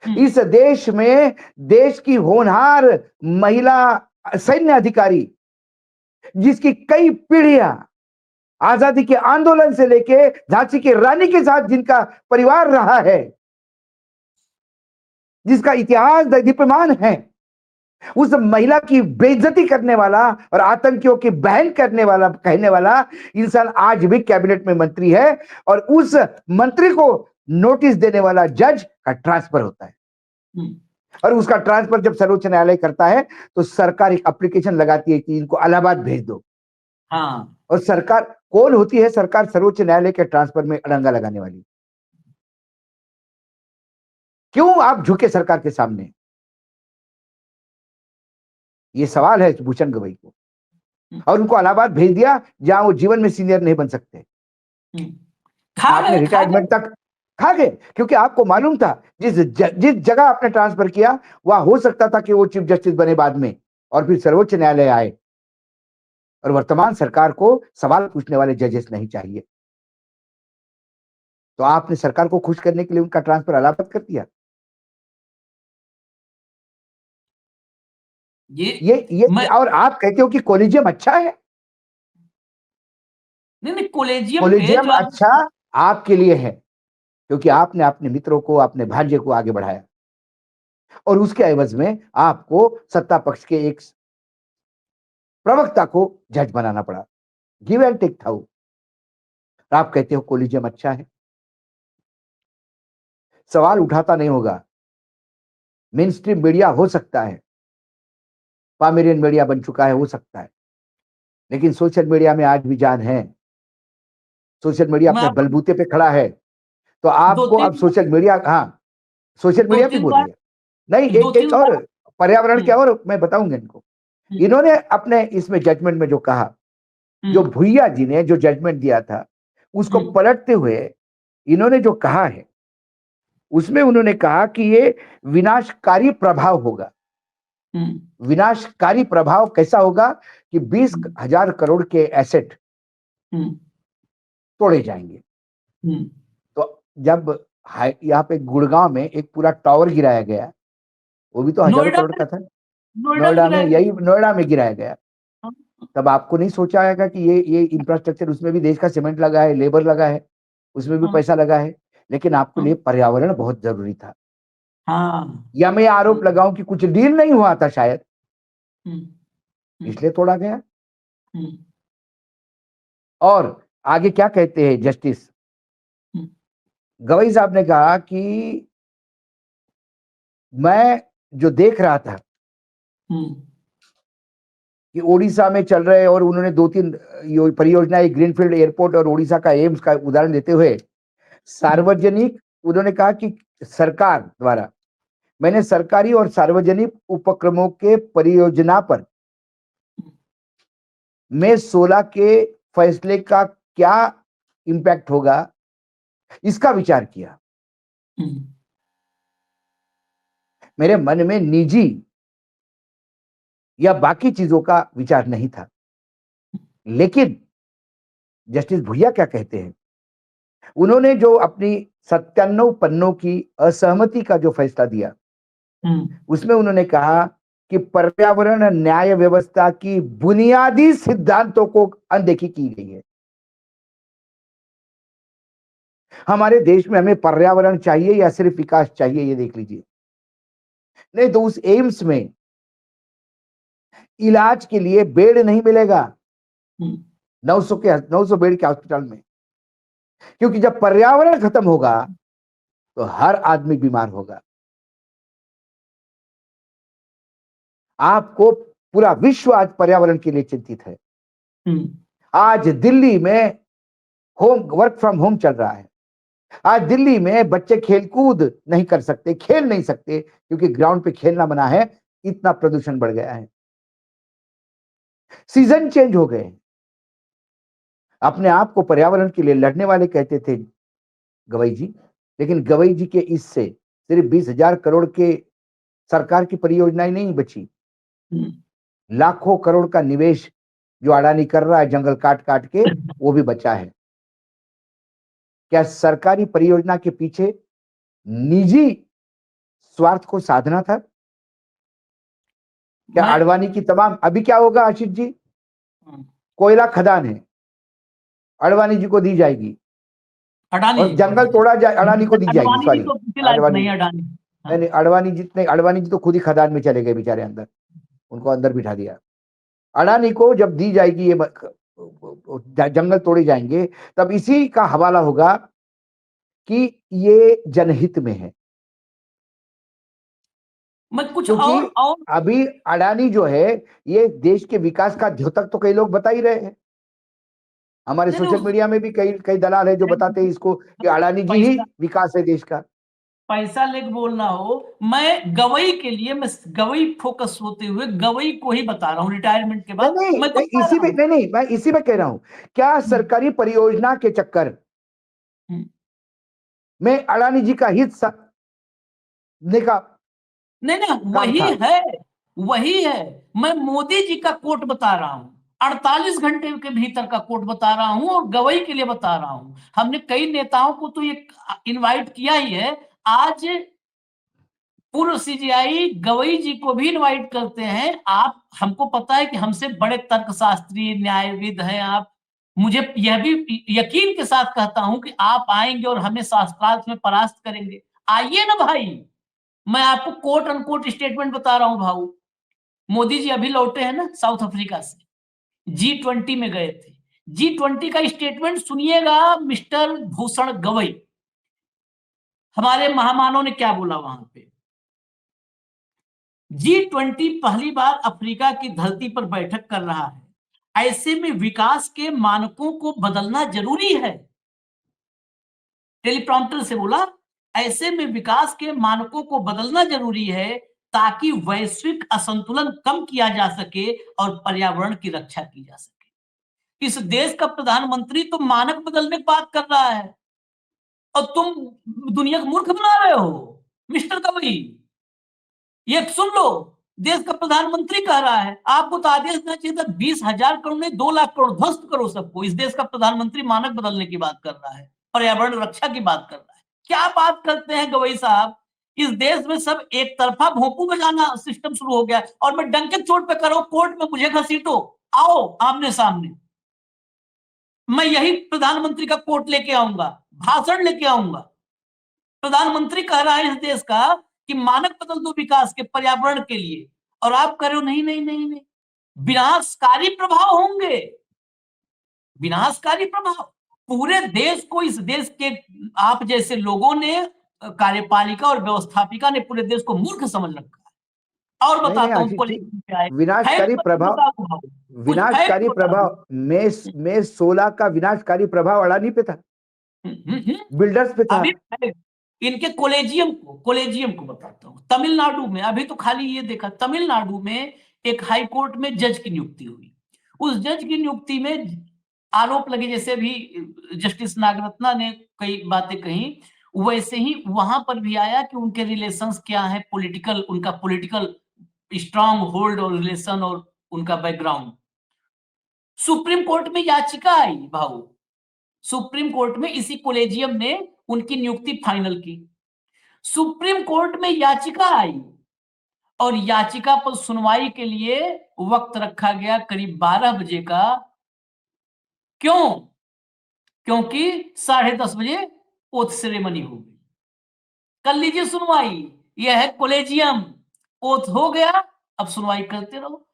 इस देश में देश की होनहार महिला सैन्य अधिकारी जिसकी कई पीढ़ियां आजादी के आंदोलन से लेके झांसी की रानी के साथ जिनका परिवार रहा है, जिसका इतिहास दीप्यमान है, उस महिला की बेइज्जती करने वाला और आतंकियों की बहन करने वाला कहने वाला इंसान आज भी कैबिनेट में मंत्री है और उस मंत्री को नोटिस देने वाला जज का ट्रांसफर होता है। और उसका ट्रांसफर जब सर्वोच्च न्यायालय करता है तो सरकार एक एप्लीकेशन लगाती है कि इनको इलाहाबाद भेज दो। हाँ। और सरकार कौन होती है? सरकार सर्वोच्च न्यायालय के ट्रांसफर में अड़ंगा लगाने वाली। क्यों आप झुके सरकार के सामने? ये सवाल है भूषण गवई को। और उनको इलाहाबाद भेज दिया जहां वो जीवन में सीनियर नहीं बन सकते। आपने रिटायरमेंट तक खा गए क्योंकि आपको मालूम था जिस जगह आपने ट्रांसफर किया वहां हो सकता था कि वो चीफ जस्टिस बने बाद में और फिर सर्वोच्च न्यायालय आए। और वर्तमान सरकार को सवाल पूछने वाले जजेस नहीं चाहिए। तो आपने सरकार को खुश करने के लिए उनका ट्रांसफर इलाहाबाद कर दिया। ये और आप कहते हो कि कॉलेजियम अच्छा है। नहीं कॉलेजियम पे कॉलेजियम जो अच्छा आपके लिए है क्योंकि आपने अपने मित्रों को, अपने भांजे को आगे बढ़ाया। और उसके एवज में आपको सत्ता पक्ष के एक प्रवक्ता को जज बनाना पड़ा। गिव एंड टेक था वो। आप कहते हो कोलिजियम अच्छा है, सवाल उठाता नहीं होगा। मेन स्ट्रीम मीडिया हो सकता है, पामेरियन मीडिया बन चुका है, हो सकता है, लेकिन सोशल मीडिया में आज भी जान है। सोशल मीडिया मैं अपने आपको बलबूते पे खड़ा है। तो दो आपको अब तीन सोशल मीडिया, हाँ, सोशल दो मीडिया भी तीन बार बोलिए। नहीं, दो एक एक तीन और बार पर्यावरण हम्म क्या, और मैं बताऊंगा इनको। हम्म इन्होंने अपने इसमें जजमेंट में जो कहा, जो हम्म भुइया जी ने जो जजमेंट दिया था, उसको हम्म पलटते हुए इन्होंने जो कहा है, उसमें उन्होंने कहा कि ये विनाशकारी प्रभाव होगा। हम्म विनाशकारी प्रभाव कैसा होगा कि 20,000 करोड़ के एसेट हम्म तोड़े जाएंगे। हम्म। तो जब यहाँ पे गुड़गांव में एक पूरा टावर गिराया गया, वो भी तो हजारों नोएडा करोड़ में का था। नोएडा में नोएडा में, गिराया गया। यही नोएडा में गिराया गया। हाँ, तब आपको नहीं सोचा आएगा कि ये इंफ्रास्ट्रक्चर, उसमें भी देश का सीमेंट लगा है, लेबर लगा है, उसमें भी हाँ, पैसा लगा है, लेकिन आपके हाँ, लिए पर्यावरण बहुत जरूरी था। हाँ। या मैं आरोप लगाऊं कि कुछ डील नहीं हुआ था शायद, हम्म हम्म इसलिए तोड़ा गया। हम्म और आगे क्या कहते हैं जस्टिस हम्म गवई साहब ने कहा कि मैं जो देख रहा था हम्म कि ओडिशा में चल रहे, और उन्होंने 2-3 परियोजनाएं, ग्रीनफील्ड एयरपोर्ट और ओडिशा का एम्स का उदाहरण देते हुए हम्म सार्वजनिक, उन्होंने कहा कि सरकार द्वारा, मैंने सरकारी और सार्वजनिक उपक्रमों के परियोजना पर मई 16 के फैसले का क्या इंपैक्ट होगा, इसका विचार किया। हम्म। मेरे मन में निजी या बाकी चीजों का विचार नहीं था। लेकिन जस्टिस भुइया क्या कहते हैं, उन्होंने जो अपनी 97 पन्नों की असहमति का जो फैसला दिया, हम्म। उसमें उन्होंने कहा कि पर्यावरण न्याय व्यवस्था की बुनियादी सिद्धांतों को अनदेखी की गई है। हमारे देश में हमें पर्यावरण चाहिए या सिर्फ विकास चाहिए, ये देख लीजिए। नहीं तो उस एम्स में इलाज के लिए बेड नहीं मिलेगा, हम्म। 900 बेड के हॉस्पिटल में, क्योंकि जब पर्यावरण खत्म होगा तो हर आदमी बीमार होगा। आपको पूरा विश्व आज पर्यावरण के लिए चिंतित है। हम्म। आज दिल्ली में वर्क फ्रॉम होम चल रहा है। आज दिल्ली में बच्चे खेलकूद नहीं कर सकते, खेल नहीं सकते, क्योंकि ग्राउंड पे खेलना मना है, इतना प्रदूषण बढ़ गया है। सीजन चेंज हो गए। अपने आप को पर्यावरण के लिए लड़ने वाले कहते थे गवई जी, लेकिन गवई जी के इससे सिर्फ 20,000 करोड़ के सरकार की परियोजनाएं नहीं बची, हम्म। लाखों करोड़ का निवेश जो अडानी कर रहा है जंगल काट काट के, वो भी बचा है। क्या सरकारी परियोजना के पीछे निजी स्वार्थ को साधना था? क्या मैं अडवाणी की तमाम, अभी क्या होगा आशीष जी, हम्म, कोयला खदान है, अडवाणी जी को दी जाएगी, अडानी और जी को जंगल तोड़ा जाए, अडानी को दी जाएगी, अडवाणी जी सॉरी। तो किसी लायक अडवाणी, नहीं है, अडानी। नहीं हाँ। नहीं, अडवाणी जी तो खुद ही खदान में चले गए बेचारे अंदर, उनको अंदर बिठा दिया। अडानी को जब दी जाएगी ये जंगल तोड़े जाएंगे, तब इसी का हवाला होगा कि ये जनहित में है। मैं कुछ क्योंकि और अभी अडानी जो है, ये देश के विकास का द्योतक तो कई लोग बता ही रहे हैं। हमारे नहीं नहीं सोशल मीडिया में भी कई कई दलाल है जो बताते हैं इसको कि अडानी जी ही पैसा विकास है देश का। पैसा लेके बोलना हो, मैं गवई के लिए, मैं गवई फोकस होते हुए गवई को ही बता रहा हूँ, रिटायरमेंट के नहीं बाद नहीं मैं तो नहीं, कह इसी रहा में हूँ। नहीं नहीं, मैं इसी में कह रहा हूं, क्या हम्म, सरकारी परियोजना के चक्कर हम्म। में अडानी जी का हित का नहीं नहीं, काम वही था? है, वही है। मैं मोदी जी का कोट बता रहा हूं, 48 घंटे के भीतर का कोट बता रहा हूं, और गवई के लिए बता रहा हूं। हमने कई नेताओं को तो ये इनवाइट किया ही है। आज पूर्व सीजीआई गवई जी को भी इनवाइट करते हैं। आप, हमको पता है कि हमसे बड़े तर्कशास्त्री न्यायविद हैं आप। मुझे यह भी यकीन के साथ कहता हूं कि आप आएंगे और हमें शास्त्रार्थ में परास्त करेंगे। आइए ना भाई, मैं आपको कोट अनकोट स्टेटमेंट बता रहा हूं भाऊ। मोदी जी अभी लौटे हैं ना साउथ अफ्रीका से, G20 में गए थे। G20 का स्टेटमेंट सुनिएगा, मिस्टर भूषण गवई, हमारे महामानव ने क्या बोला वहां पे। G20 पहली बार अफ्रीका की धरती पर बैठक कर रहा है, ऐसे में विकास के मानकों को बदलना जरूरी है। टेलीप्रॉम्प्टर से बोला, ऐसे में विकास के मानकों को बदलना जरूरी है ताकि वैश्विक असंतुलन कम किया जा सके और पर्यावरण की रक्षा की जा सके। इस देश का प्रधानमंत्री तो मानक बदलने की बात कर रहा है और तुम दुनिया को मूर्ख बना रहे हो मिस्टर कवई। ये सुन लो, देश का प्रधानमंत्री कह रहा है, आपको तो आदेश देना चाहिए था 20,000 करोड़ नहीं 2 लाख करोड़ ध्वस्त करो सबको। इस देश का प्रधानमंत्री मानक बदलने की बात कर रहा है, पर्यावरण रक्षा की बात कर रहा है। क्या बात करते हैं गवई साहब। इस देश में सब एक तरफा भोंपू बजाना सिस्टम शुरू हो गया और मैं डंके चोट पे करो, कोर्ट में मुझे घसीटो, आओ आमने सामने, मैं यही प्रधानमंत्री का कोर्ट लेके आऊंगा, भाषण लेके आऊंगा। प्रधानमंत्री कह रहा है इस देश का कि मानक बदल दो विकास के, पर्यावरण के लिए, और आप कह रहे हो नहीं नहीं नहीं नहीं, विनाशकारी प्रभाव होंगे, विनाशकारी प्रभाव। पूरे देश को, इस देश के आप जैसे लोगों ने, कार्यपालिका और व्यवस्थापिका ने पूरे देश को मूर्ख समझ रखा है। और नहीं नहीं बताता हूँ आशीष जी, कॉलेज पे आए विनाशकारी प्रभाव, कुछ फैक्ट विनाशकारी बता दो। प्रभाव में 16 का विनाशकारी प्रभाव अडानी पे था, बिल्डर्स पे था। अभी इनके कोलेजियम को बताता हूँ। तमिलनाडु में अभी तो खाली ये देखा, तमिलनाडु में एक हाई कोर्ट में जज की नियुक्ति हुई। उस जज की नियुक्ति में आरोप लगे, जैसे भी जस्टिस नागरत्ना ने कई बातें कही, वैसे ही वहां पर भी आया कि उनके रिलेशंस क्या है, पॉलिटिकल, उनका पॉलिटिकल स्ट्रांग होल्ड और रिलेशन और उनका बैकग्राउंड। सुप्रीम कोर्ट में याचिका आई भाऊ, सुप्रीम कोर्ट में इसी कोलेजियम ने उनकी नियुक्ति फाइनल की। सुप्रीम कोर्ट में याचिका आई और याचिका पर सुनवाई के लिए वक्त रखा गया करीब 12 बजे का। क्यों? क्योंकि 10:30 बजे ओथ सेरेमनी होगी। कर लीजिए सुनवाई, यह है कोलेजियम, ओथ हो गया, अब सुनवाई करते रहो।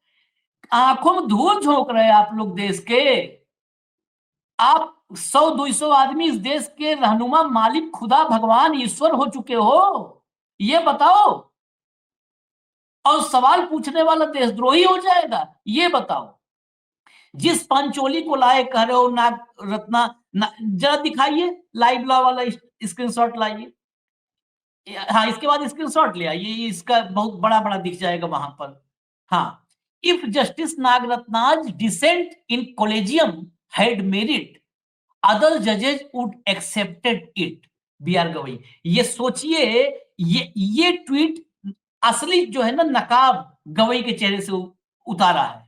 आंखों में धूल झोंक रहे आप लोग देश के। आप 100-200 आदमी इस देश के रहनुमा, मालिक, खुदा, भगवान, ईश्वर हो चुके हो, ये बताओ। और सवाल पूछने वाला देशद्रोही हो जाएगा, ये बताओ। जिस पंचोली को लाए कह रहे हो नाग रत्ना, जरा दिखाइए लाइव लॉ वाला स्क्रीनशॉट लाइए। हाँ, इसके बाद स्क्रीनशॉट ले आइए, इसका बहुत बड़ा बड़ा दिख जाएगा वहां पर। हाँ, if justice Nagarathna's dissent in collegium had merit, other जजेज वुड एक्सेप्टेड इट। बी आर गवई, ये सोचिए, ये ट्वीट असली जो है ना नकाब गवई के चेहरे से उतारा है।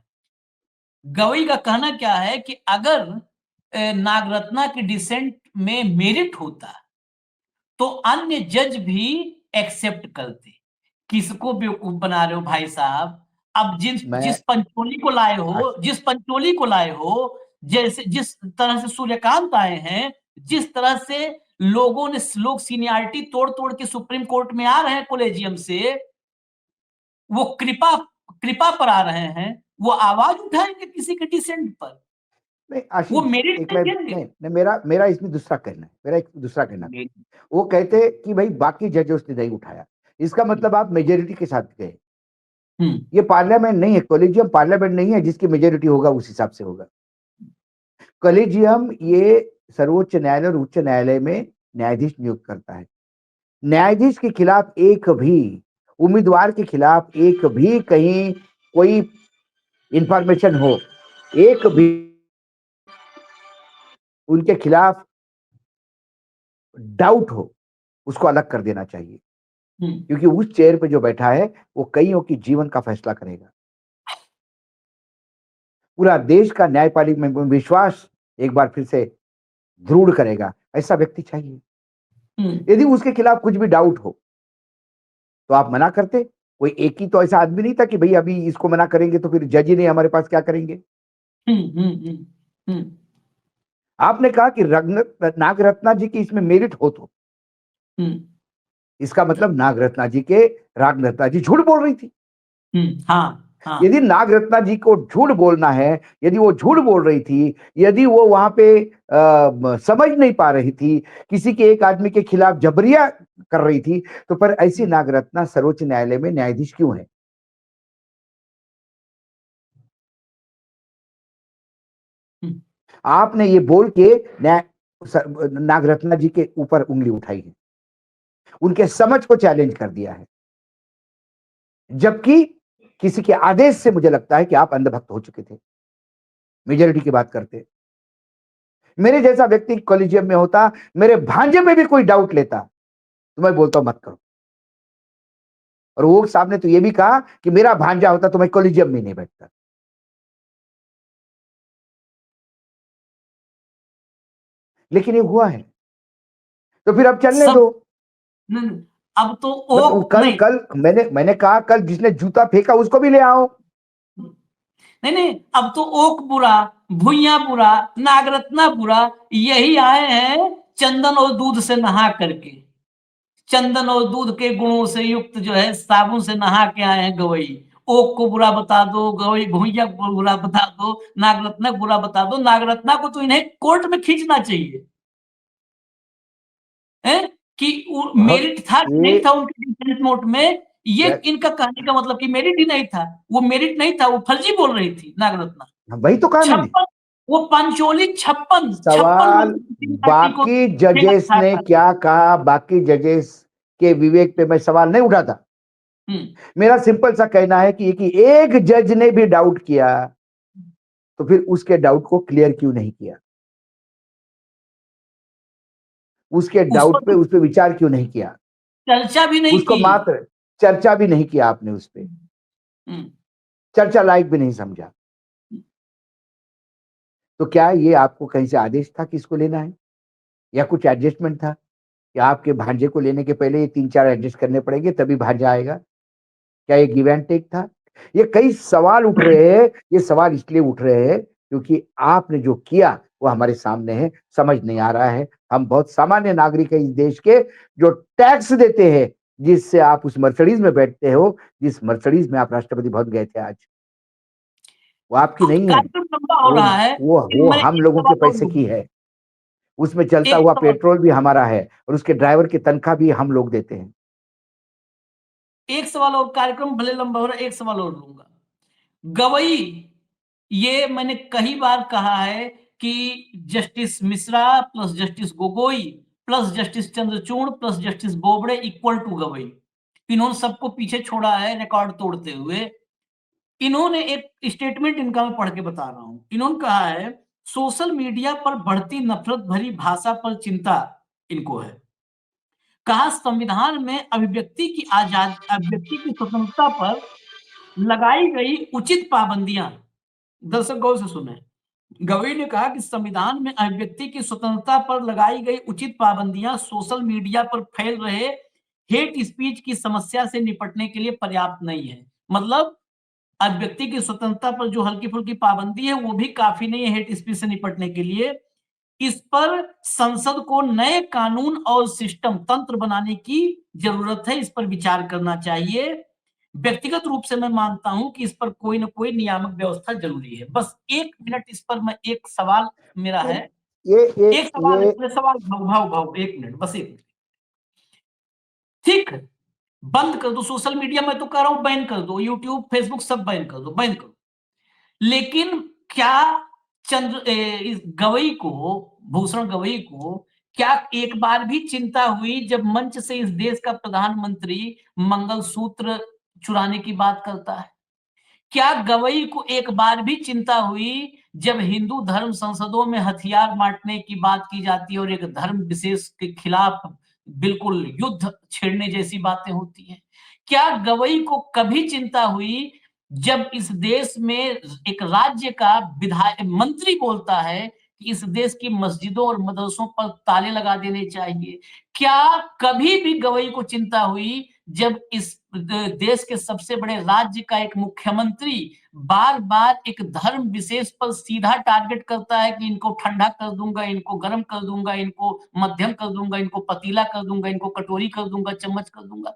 गवई का कहना क्या है कि अगर नागरत्ना की डिसेंट में मेरिट होता तो अन्य जज भी एक्सेप्ट करते। किसको बेवकूफ बना रहे हो भाई साहब। अब मैं जिस पंचोली को लाए हो, जैसे जिस तरह से सूर्यकांत आए हैं, जिस तरह से लोग सीनियरिटी तोड़ तोड़ के सुप्रीम कोर्ट में आ रहे हैं कोलेजियम से, वो कृपा कृपा पर आ रहे हैं, वो आवाज उठाएंगे किसी के डिसेंट पर, नहीं वो आशीष जी, मेरिट एक मैं देखेंगे। नहीं नहीं, मेरा मेरा इसमें दूसरा कहना है, मेरा एक दूसरा कहना है। वो कहते कि भाई बाकी जजों ने नहीं उठाया, इसका मतलब आप मेजोरिटी के साथ गए। ये पार्लियामेंट नहीं है, कॉलेजियम पार्लियामेंट नहीं है जिसकी मेजोरिटी होगा उस हिसाब से होगा। कॉलेजियम ये सर्वोच्च न्यायालय और उच्च न्यायालय में न्यायाधीश नियुक्त करता है। न्यायाधीश के खिलाफ एक भी उम्मीदवार के खिलाफ एक भी कहीं कोई इंफॉर्मेशन हो, एक भी उनके खिलाफ डाउट हो, उसको अलग कर देना चाहिए, क्योंकि उस चेयर पे जो बैठा है वो कईयों की जीवन का फैसला करेगा। पूरा देश का न्यायपालिका में विश्वास एक बार फिर से दृढ़ करेगा, ऐसा व्यक्ति चाहिए। यदि उसके खिलाफ कुछ भी डाउट हो तो आप मना करते। कोई एक ही तो ऐसा आदमी नहीं था कि भाई अभी इसको मना करेंगे तो फिर जज ही नहीं हमारे पास क्या करेंगे। आपने कहा कि नागरत्ना जी की इसमें मेरिट हो तो इसका मतलब नागरत्ना जी के रागरत्ना जी झूठ बोल रही थी। हाँ हाँ यदि नागरत्ना जी को झूठ बोलना है, यदि वो झूठ बोल रही थी, यदि वो वहां पे समझ नहीं पा रही थी, किसी के एक आदमी के खिलाफ जबरिया कर रही थी, तो पर ऐसी नागरत्ना सर्वोच्च न्यायालय में न्यायाधीश क्यों है? आपने ये बोल के नागरत्ना जी के ऊपर उंगली उठाई है, उनके समझ को चैलेंज कर दिया है, जबकि किसी के आदेश से मुझे लगता है कि आप अंधभक्त हो चुके थे। मेजोरिटी की बात करते, मेरे जैसा व्यक्ति कॉलेजियम में होता, मेरे भांजे में भी कोई डाउट लेता, तो मैं बोलता हूं मत करो। और वो साहब ने तो ये भी कहा कि मेरा भांजा होता तो मैं कॉलेजियम में नहीं बैठता। लेकिन ये हुआ है, तो फिर अब चलने सब दो। नहीं, अब तो मतलब ओक कल नहीं कल मैंने कहा कल जिसने जूता फेंका उसको भी ले आओ। नहीं नहीं, अब तो ओक बुरा, भुइया बुरा, नागरत्ना बुरा, यही आए हैं चंदन और दूध से नहा करके। चंदन और दूध के गुणों से युक्त जो है साबुन से नहा के आए हैं गवई। ओक को बुरा बता दो, गवई भुइया को बुरा बता दो, नागरत्ना को बुरा बता दो। नागरत्ना को तो इन्हें कोर्ट में खींचना चाहिए है कि बहुत मेरिट था कि नहीं ये था उनके डिफेंस नोट में। ये इनका कहने का मतलब कि मेरिट ही नहीं था, वो मेरिट नहीं था, वो फर्जी बोल रही थी नागरत्ना। वही तो कहा मैंने। 56, वो पंचोली 56 56 सवाल पार्टी को बाकी जजेस ने क्या कहा, बाकी जजेस के विवेक पे मैं सवाल नहीं उठाता। मेरा सिंपल सा कहना है कि एक जज ने भी डाउट किया तो फिर उसके डाउट को क्लियर क्यों नहीं किया, उसके उस डाउट पे पर उस पे विचार क्यों नहीं किया, चर्चा भी नहीं उसको की। मात्र चर्चा भी नहीं किया आपने, उस पे चर्चा लायक भी नहीं समझा। तो क्या ये आपको कहीं से आदेश था कि इसको लेना है, या कुछ एडजस्टमेंट था कि आपके भांजे को लेने के पहले ये 3-4 एडजस्ट करने पड़ेंगे तभी भांजा आएगा? क्या ये गिव एंड टेक था? ये कई सवाल उठ रहे हैं। ये सवाल इसलिए उठ रहे हैं क्योंकि आपने जो किया वो हमारे सामने है, समझ नहीं आ रहा है। हम बहुत सामान्य नागरिक हैं इस देश के, जो टैक्स देते हैं, जिससे आप उस मर्सिडीज में बैठते हो, जिस मर्सिडीज में आप राष्ट्रपति भवन गए थे आज, वो आपकी नहीं है। कार्यक्रम लंबा हो वो रहा है, वो मैं हम एक लोगों के सवाल और पैसे की लूंगा। है। उसमें चलता एक हुआ सवाल पेट्रोल भी हमारा है और उसके ड्राइवर की तनख्वाह भी हम लोग देते हैं। एक सवाल और, कार्यक्रम भले लंबा हो रहा है, एक सवाल और लूंगा। गवई, ये मैंने कई बार कहा है कि justice Mishra plus justice Gogoi plus justice Chandrachud plus justice Bobde equal to Gavai. इन्होंने सबको पीछे छोड़ा है रिकॉर्ड तोड़ते हुए। इन्होंने एक स्टेटमेंट इनका मैं पढ़ के बता रहा हूं। इन्होंने कहा है सोशल मीडिया पर बढ़ती नफरत भरी भाषा पर चिंता इनको है। कहा संविधान में अभिव्यक्ति की स्वतंत्रता पर लगाई गई उचित पाबंदियां, दर्शक गौर से सुने, गवई ने कहा कि संविधान में अभिव्यक्ति की स्वतंत्रता पर लगाई गई उचित पाबंदियां सोशल मीडिया पर फैल रहे हेट स्पीच की समस्या से निपटने के लिए पर्याप्त नहीं है। मतलब अभिव्यक्ति की स्वतंत्रता पर जो हल्की फुल्की पाबंदी है वो भी काफी नहीं है हेट स्पीच से निपटने के लिए। इस पर संसद को नए कानून और सिस्टम तंत्र बनाने की जरूरत है, इस पर विचार करना चाहिए। व्यक्तिगत रूप से मैं मानता हूं कि इस पर कोई ना कोई नियामक व्यवस्था जरूरी है। बस 1 मिनट इस पर मैं, एक सवाल मेरा है, एक सवाल है, ये मेरे सवाल भाव भाव भाव 1 मिनट, बस 1 मिनट। ठीक, बंद कर दो सोशल मीडिया, मैं तो कह रहा हूं बैन कर दो, यूट्यूब फेसबुक सब बैन कर दो, बैन कर दो। लेकिन क्या इस गवई को, भूषण गवई को क्या एक बार भी चिंता हुई जब मंच से इस देश का प्रधानमंत्री मंगलसूत्र चुराने की बात करता है? क्या गवई को एक बार भी चिंता हुई जब हिंदू धर्म संसदों में हथियार बांटने की बात की जाती है और एक धर्म विशेष के खिलाफ बिल्कुल युद्ध छेड़ने जैसी बातें होती हैं? क्या गवई को कभी चिंता हुई जब इस देश में एक राज्य का विधायक मंत्री बोलता है कि इस देश की मस्जिदों और मदरसों पर ताले लगा देने चाहिए? क्या कभी भी गवई को चिंता हुई जब इस देश के सबसे बड़े राज्य का एक मुख्यमंत्री बार बार एक धर्म विशेष पर सीधा टारगेट करता है कि इनको ठंडा कर दूंगा, इनको गर्म कर दूंगा, इनको मध्यम कर दूंगा, इनको पतीला कर दूंगा, इनको कटोरी कर दूंगा, चम्मच कर दूंगा,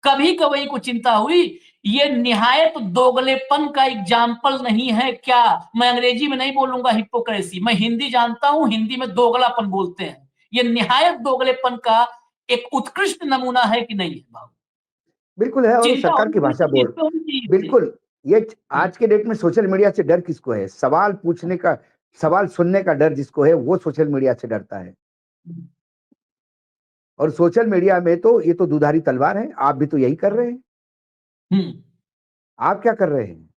कभी कभी को चिंता हुई ये निहायत दोगलेपन का एग्जाम्पल नहीं है क्या? मैं अंग्रेजी में नहीं बोलूंगा हिपोक्रेसी, मैं हिंदी जानता हूं, हिंदी में दोगलापन बोलते हैं। ये निहायत दोगलेपन का एक उत्कृष्ट नमूना है कि नहीं है भाव? बिल्कुल है, और वो चिंता सरकार की भाषा होनी बोल, बिल्कुल। ये आज के डेट में सोशल मीडिया से डर किसको है? सवाल पूछने का, सवाल सुनने का डर जिसको है वो सोशल मीडिया से डरता है। और सोशल मीडिया में तो ये तो दुधारी तलवार है, आप भी तो यही कर रहे हैं। आप क्या कर रहे हैं?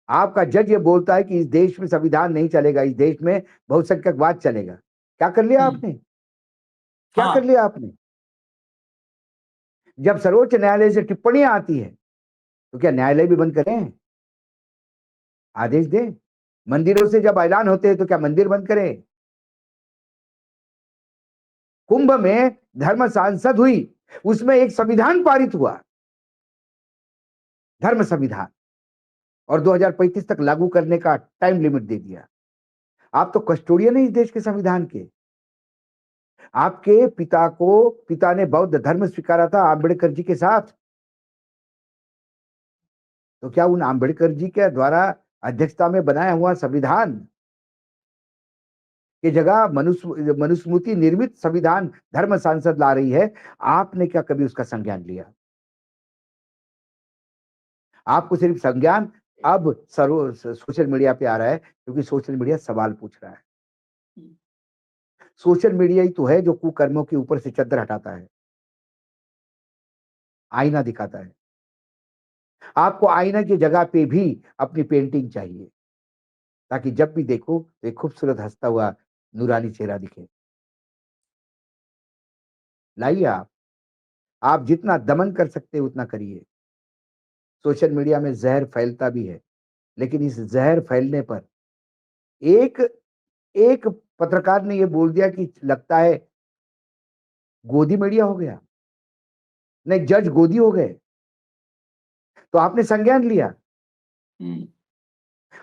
आपका जज ये बोलता है कि इस देश में संविधान नहीं चलेगा, इस देश में बहुसंख्यकवाद चलेगा। क्या कर लिया आपने? क्या कर लिया आपने? जब सर्वोच्च न्यायालय से टिप्पणियां आती है तो क्या न्यायालय भी बंद करें? आदेश दें। मंदिरों से जब ऐलान होते हैं तो क्या मंदिर बंद करें? कुंभ में धर्म सांसद हुई, उसमें एक संविधान पारित हुआ, धर्म संविधान, और 2035 तक लागू करने का टाइम लिमिट दे दिया। आप तो कस्टोडियन है इस देश के संविधान के। आपके पिता ने बौद्ध धर्म स्वीकारा था आंबेडकर जी के साथ, तो क्या उन आंबेडकर जी के द्वारा अध्यक्षता में बनाया हुआ संविधान की जगह मनुस्मृति निर्मित संविधान धर्म सांसद ला रही है? आपने क्या कभी उसका संज्ञान लिया? आपको सिर्फ संज्ञान अब सोशल मीडिया पे आ रहा है, क्योंकि सोशल मीडिया सवाल पूछ रहा है। सोशल मीडिया ही तो है जो कुकर्मों के ऊपर से चद्दर हटाता है, आईना दिखाता है। आपको आईना की जगह पे भी अपनी पेंटिंग चाहिए, ताकि जब भी देखो तो एक खूबसूरत हंसता हुआ नूरानी चेहरा दिखे। लाइए आप जितना दमन कर सकते हैं उतना करिए। सोशल मीडिया में जहर फैलता भी है, लेकिन इस जहर फैलने पर एक एक पत्रकार ने यह बोल दिया कि लगता है गोदी मीडिया हो गया, नहीं जज गोदी हो गए, तो आपने संज्ञान लिया।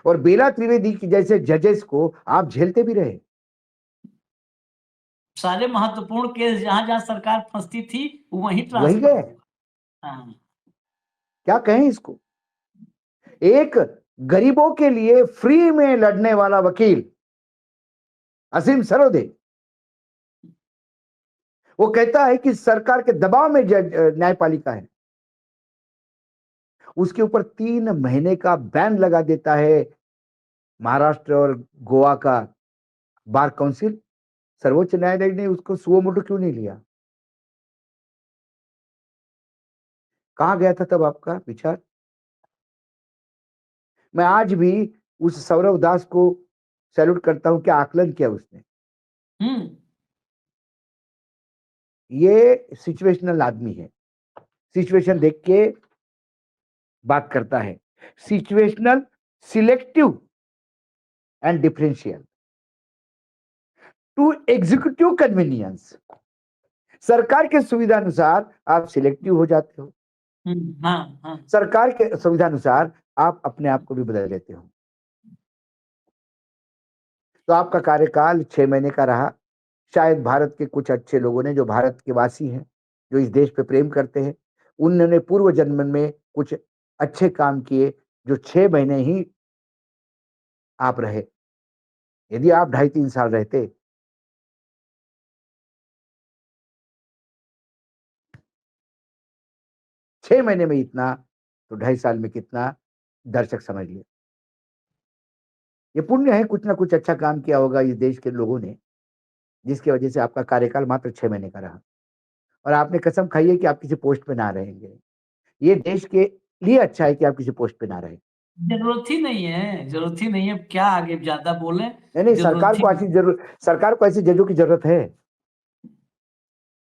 और बेला त्रिवेदी की जैसे जजेस को आप झेलते भी रहे। सारे महत्वपूर्ण केस जहां जहां सरकार फंसती थी वहीं वही ट्रांसफर गए। हाँ। क्या कहें इसको? एक गरीबों के लिए फ्री में लड़ने वाला वकील असीम सरोदे, वो कहता है कि सरकार के दबाव में न्यायपालिका है, उसके ऊपर 3 महीने का बैन लगा देता है महाराष्ट्र और गोवा का बार काउंसिल। सर्वोच्च न्यायालय ने उसको सुओ मोटो क्यों नहीं लिया? कहां गया था तब आपका विचार? मैं आज भी उस सौरव दास को सैल्यूट करता हूं, क्या आकलन किया उसने। ये सिचुएशनल आदमी है, सिचुएशन देख के बात करता है, situational, selective and differential to executive convenience. सरकार के सुविधा अनुसार आप सिलेक्टिव हो जाते हो, सरकार के सुविधा अनुसार आप अपने आप को भी बदल लेते हो। तो आपका कार्यकाल 6 महीने का रहा। शायद भारत के कुछ अच्छे लोगों ने, जो भारत के वासी हैं, जो इस देश पे प्रेम करते हैं, उन्होंने पूर्व जन्म में कुछ अच्छे काम किए जो 6 महीने ही आप रहे। यदि आप 2.5-3 साल रहते, छह महीने में इतना, तो 2.5 साल में कितना, दर्शक समझ लिए। ये पुण्य है, कुछ ना कुछ अच्छा काम किया होगा इस देश के लोगों ने, जिसकी वजह से आपका कार्यकाल मात्र 6 महीने का रहा। और आपने कसम खाई है कि आप किसी पोस्ट पे ना रहेंगे। ये देश के लिए अच्छा है कि आप किसी पोस्ट पे ना रहे। जरूरत ही नहीं है, जरूरत ही नहीं है, क्या आगे ज्यादा बोले। नहीं, सरकार को ऐसी जजों की जरूरत है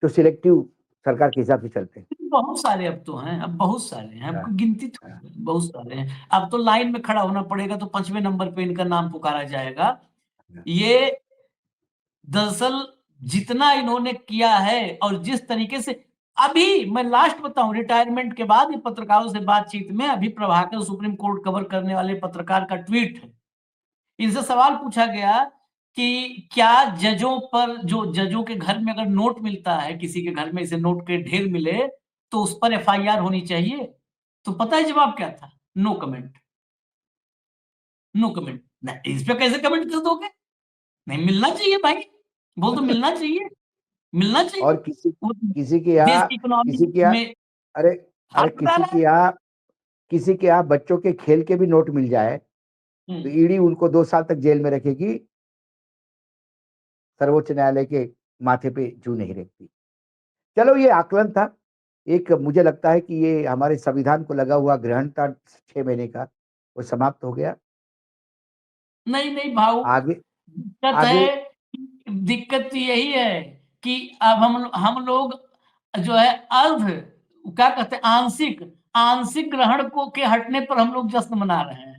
जो सिलेक्टिव सरकार के हिसाब से चलते हैं। बहुत सारे अब तो हैं, अब बहुत सारे हैं, अब गिनती बहुत सारे हैं। अब तो लाइन में खड़ा होना पड़ेगा तो 5वें नंबर पे इनका नाम पुकारा जाएगा। ये दरअसल जितना इन्होंने किया है और जिस तरीके से अभी मैं लास्ट बताऊं, रिटायरमेंट के बाद ये पत्रकारों से बातचीत में अभी प्रभाकर सुप्रीम कोर्ट कवर करने वाले पत्रकार का ट्वीट है। इनसे सवाल पूछा गया कि क्या जजों पर, जो जजों के घर में अगर नोट मिलता है, किसी के घर में इसे नोट के ढेर मिले, तो उस पर एफआईआर होनी चाहिए? तो पता है जवाब क्या था? No comment. No comment. नहीं, इस पे कैसे कमेंट कर दोगे? नहीं, मिलना चाहिए भाई, बोल तो मिलना चाहिए, मिलना चाहिए। और किसी वो किसी के देश यहाँ की इकोनॉमी किसी के यहाँ में अरे अरे हाथ बटा रहा है। किसी के यहाँ बच्चों के खेल के भी नोट मिल जाए तो हम्म। ईडी उनको 2 साल तक जेल में रखेगी, सर्वोच्च न्यायालय के माथे पे जू नहीं रखती। चलो, ये आकलन था। एक मुझे लगता है कि ये हमारे संविधान को लगा हुआ ग्रहण था 6 महीने का, वो समाप्त हो गया। नहीं नहीं भाऊ, आगे दिक्कत आगे है, दिक्कत तो यही है कि अब हम लोग जो है अर्ध, क्या कहते हैं, आंशिक आंशिक ग्रहण को के हटने पर हम लोग जश्न मना रहे हैं।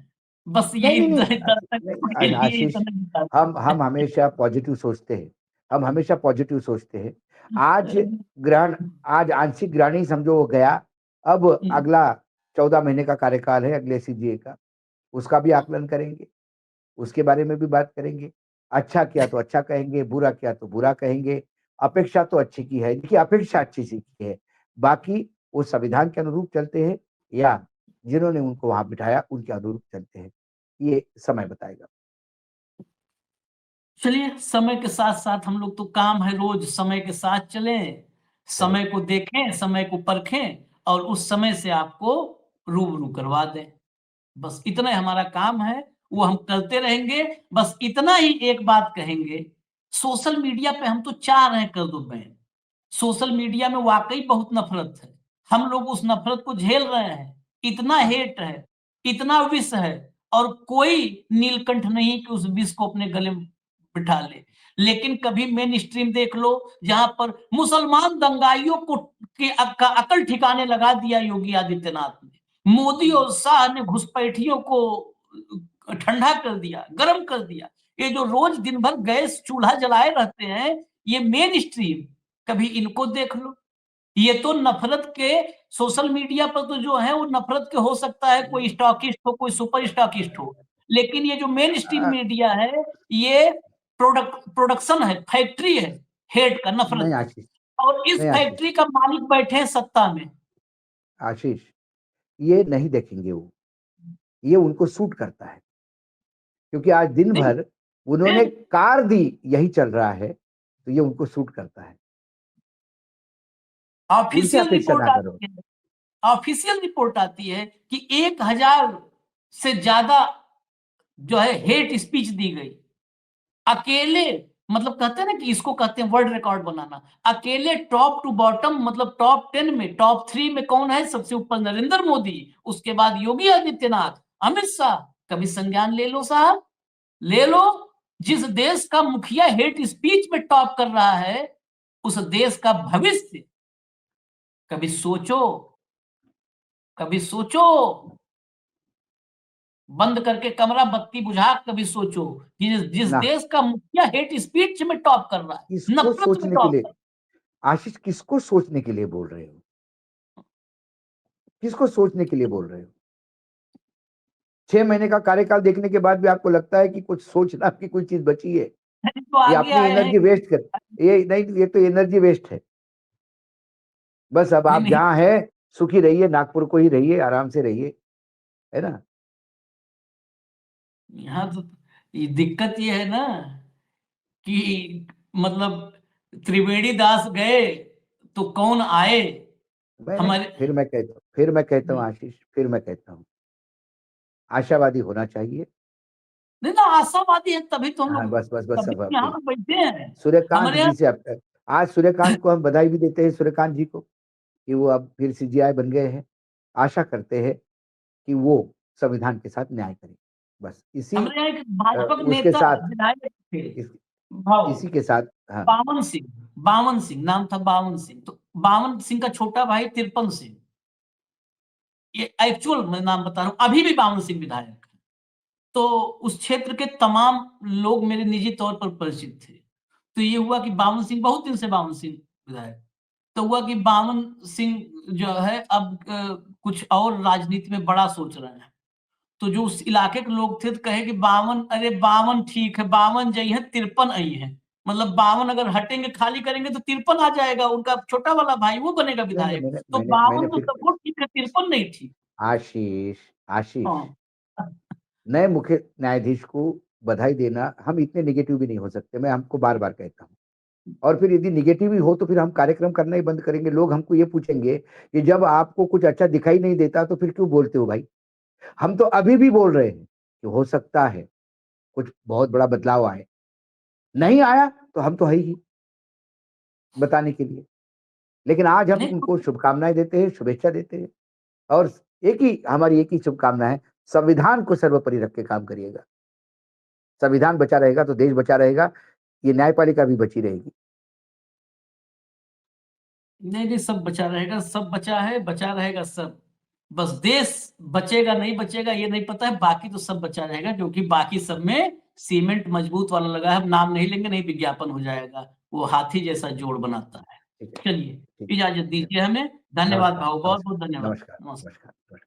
बस नहीं यही नहीं नहीं दर्शकों के नहीं, लिए आशीष, इतना बता हम हमेशा पॉजिटिव सोचते हैं। हम हमेशा पॉजिटिव सोचते हैं। आज ग्रहण आज आंशिक ग्रहण ही समझो हो गया। अब अगला 14 महीने का कार्यकाल है अगले सीजीए का, उसका भी आकलन करेंगे, उसके बारे में भी बात करेंगे। अच्छा किया तो अच्छा कहेंगे, बुरा किया तो बुरा कहेंगे। अपेक्षा तो अच्छी की है, देखिए अपेक्षा अच्छी सी की है। बाकी वो संविधान के अनुरूप चलते हैं या जिन्होंने उनको वहां बिठाया उनके अनुरूप चलते हैं, ये समय बताएगा। चलिए, समय के साथ साथ हम लोग तो काम है रोज समय के साथ चलें, चले समय को देखें, समय को परखें, और उस समय से आपको रूबरू करवा दें। बस इतना ही हमारा काम है, वो हम करते रहेंगे। बस इतना ही एक बात कहेंगे, सोशल मीडिया पे हम तो चाह रहे हैं कर दो बैन। सोशल मीडिया में वाकई बहुत नफरत है, हम लोग उस नफरत को झेल रहे हैं। इतना हाँ, हेट है, इतना विष है, और कोई नीलकंठ नहीं कि उस विष को अपने गले में बिठा ले। लेकिन कभी मेन स्ट्रीम देख लो, जहां पर मुसलमान दंगाइयों को का अकल ठिकाने लगा दिया योगी आदित्यनाथ ने। मोदी और शाह ने घुसपैठियों को ठंडा कर दिया, गर्म कर दिया। ये जो रोज दिन भर गैस चूल्हा जलाए रहते हैं, ये मेन स्ट्रीम, कभी इनको देख लो। ये तो नफरत के, सोशल मीडिया पर तो जो है वो नफरत के हो सकता है, कोई स्टॉकिस्ट हो, कोई सुपर स्टॉकिस्ट हो। लेकिन ये जो मेन स्ट्रीम अ, मीडिया है, ये प्रोडक्शन है, फैक्ट्री है हेट का, नफरत नहीं का। आशीष, और इस नहीं आशीष, फैक्ट्री का मालिक बैठे हैं सत्ता में। आशीष, ये नहीं देखेंगे वो, ये उनको सूट करता है, क्योंकि आज दिन नहीं, भर उन्होंने कार दी, यही चल रहा है, तो ये उनको सूट करता है। उनसे ऑफिशियल अपेक्षा रिपोर्ट ना करो। आती है, ऑफिशियल रिपोर्ट आती है कि 1,000 से ज्यादा जो है हेट स्पीच दी गई। अकेले, मतलब कहते हैं ना कि इसको कहते हैं वर्ल्ड रिकॉर्ड बनाना। अकेले टॉप टू बॉटम, मतलब टॉप 10 में, टॉप 3 में कौन है? सबसे ऊपर नरेंद्र मोदी, उसके बाद योगी आदित्यनाथ, अमित शाह। कभी संज्ञान ले लो साहब, ले लो। जिस देश का मुखिया हेट स्पीच में टॉप कर रहा है, उस देश का भविष्य कभी सोचो, कभी सोचो। बंद करके कमरा, बत्ती बुझा, कभी सोचो कि जिस ना, देश का मुखिया हेट स्पीच में टॉप कर रहा है, किसको नफरत में सोचने के टॉप लिए, कर आशीष, किसको सोचने के लिए बोल रहे हो? किसको सोचने के लिए बोल रहे हो? 6 महीने का कार्यकाल देखने के बाद भी आपको लगता है कि कुछ सोचना की कोई चीज बची है? रहा है। तो ये आगे अपनी आए हैं। एनर्जी वेस्ट कर, ये नहीं, ये तो एनर्जी वेस्ट है। बस अब नहीं आप नहीं, जहां है सुखी रहिए, नागपुर को ही रहिए, आराम से रहिए, है ना। यहाँ तो ये दिक्कत ये है ना कि मतलब त्रिवेणी दास गए तो कौन आए मैंने हमारे। फिर मैं कहता हूँ आशीष, फिर मैं कहता हूँ आशावादी होना चाहिए। नहीं ना, आशावादी है तभी तो हम हाँ, लोग, बस बस बस, तभी अब तो यहाँ फिर पे बैठे हैं सूर्यकांत हमारे यहाँ। जी से अब, आज सूर्यकांत को हम बधाई भी देते हैं, सूर्यकांत जी को, कि वो अब फिर सीजीआई बन गए हैं। आशा करते हैं कि वो संविधान के साथ न्याय करें। बस हमारे यहाँ एक भाजपा के उसके नेता साथ विधायक थे, इस, भाव इसी के साथ, हाँ। बावन सिंह। बावन सिंह नाम था, बावन सिंह। तो बावन सिंह का छोटा भाई तिरपन सिंह, ये एक्चुअल मैं नाम बता रहा हूँ। अभी भी बावन सिंह विधायक है। तो उस क्षेत्र के तमाम लोग मेरे निजी तौर पर परिचित थे। तो ये हुआ कि बावन सिंह, बहुत दिन से बावन सिंह विधायक, तो हुआ कि बावन सिंह जो है अब कुछ और राजनीति में बड़ा सोच रहे हैं। तो जो उस इलाके के लोग थे तो कहे कि 52 अरे 52 ठीक है, 52 जई है 53 आई है। मतलब 52 अगर हटेंगे खाली करेंगे तो 53 आ जाएगा, उनका छोटा वाला भाई वो बनेगा नहीं, नहीं, विधायक। मैंने तो मैंने मैंने 52 तो फिर सपोर्ट ठीक है, 53 नहीं ठीक। आशीष, आशीष, हाँ। नए मुख्य न्यायाधीश को बधाई देना, हम इतने नेगेटिव भी नहीं हो सकते, मैं आपको बार-बार कहता हूँ। और फिर यदि नेगेटिव ही हो तो फिर हम कार्यक्रम करना ही बंद करेंगे। लोग हमको ये पूछेंगे कि जब आपको कुछ अच्छा दिखाई नहीं देता तो फिर क्यों बोलते हो भाई? हम तो अभी भी बोल रहे हैं कि हो सकता है कुछ बहुत बड़ा बदलाव आए। नहीं आया तो हम तो है ही बताने के लिए। लेकिन आज हम नहीं उनको शुभकामनाएँ देते हैं, शुभेच्छा देते हैं और हमारी एक ही शुभकामना है, संविधान को सर्वोपरि रख के काम करिएगा। संविधान बचा रहेगा तो देश बचा रहेगा, ये न्यायपालिका भी बची रहेगी। नहीं नहीं, सब बचा रहेगा, सब बचा है, बचा रहेगा सब। बस देश बचेगा नहीं बचेगा ये नहीं पता है, बाकी तो सब बचा रहेगा, क्योंकि बाकी सब में सीमेंट मजबूत वाला लगा है। हम नाम नहीं लेंगे, नहीं विज्ञापन हो जाएगा, वो हाथी जैसा जोड़ बनाता है। ठीक है, चलिए ठीक इजाजत है। दीजिए हमें। धन्यवाद नमस्कार, भाऊ, बहुत नमस्कार, बहुत धन्यवाद। नमस्कार, नमस्कार। नमस्कार।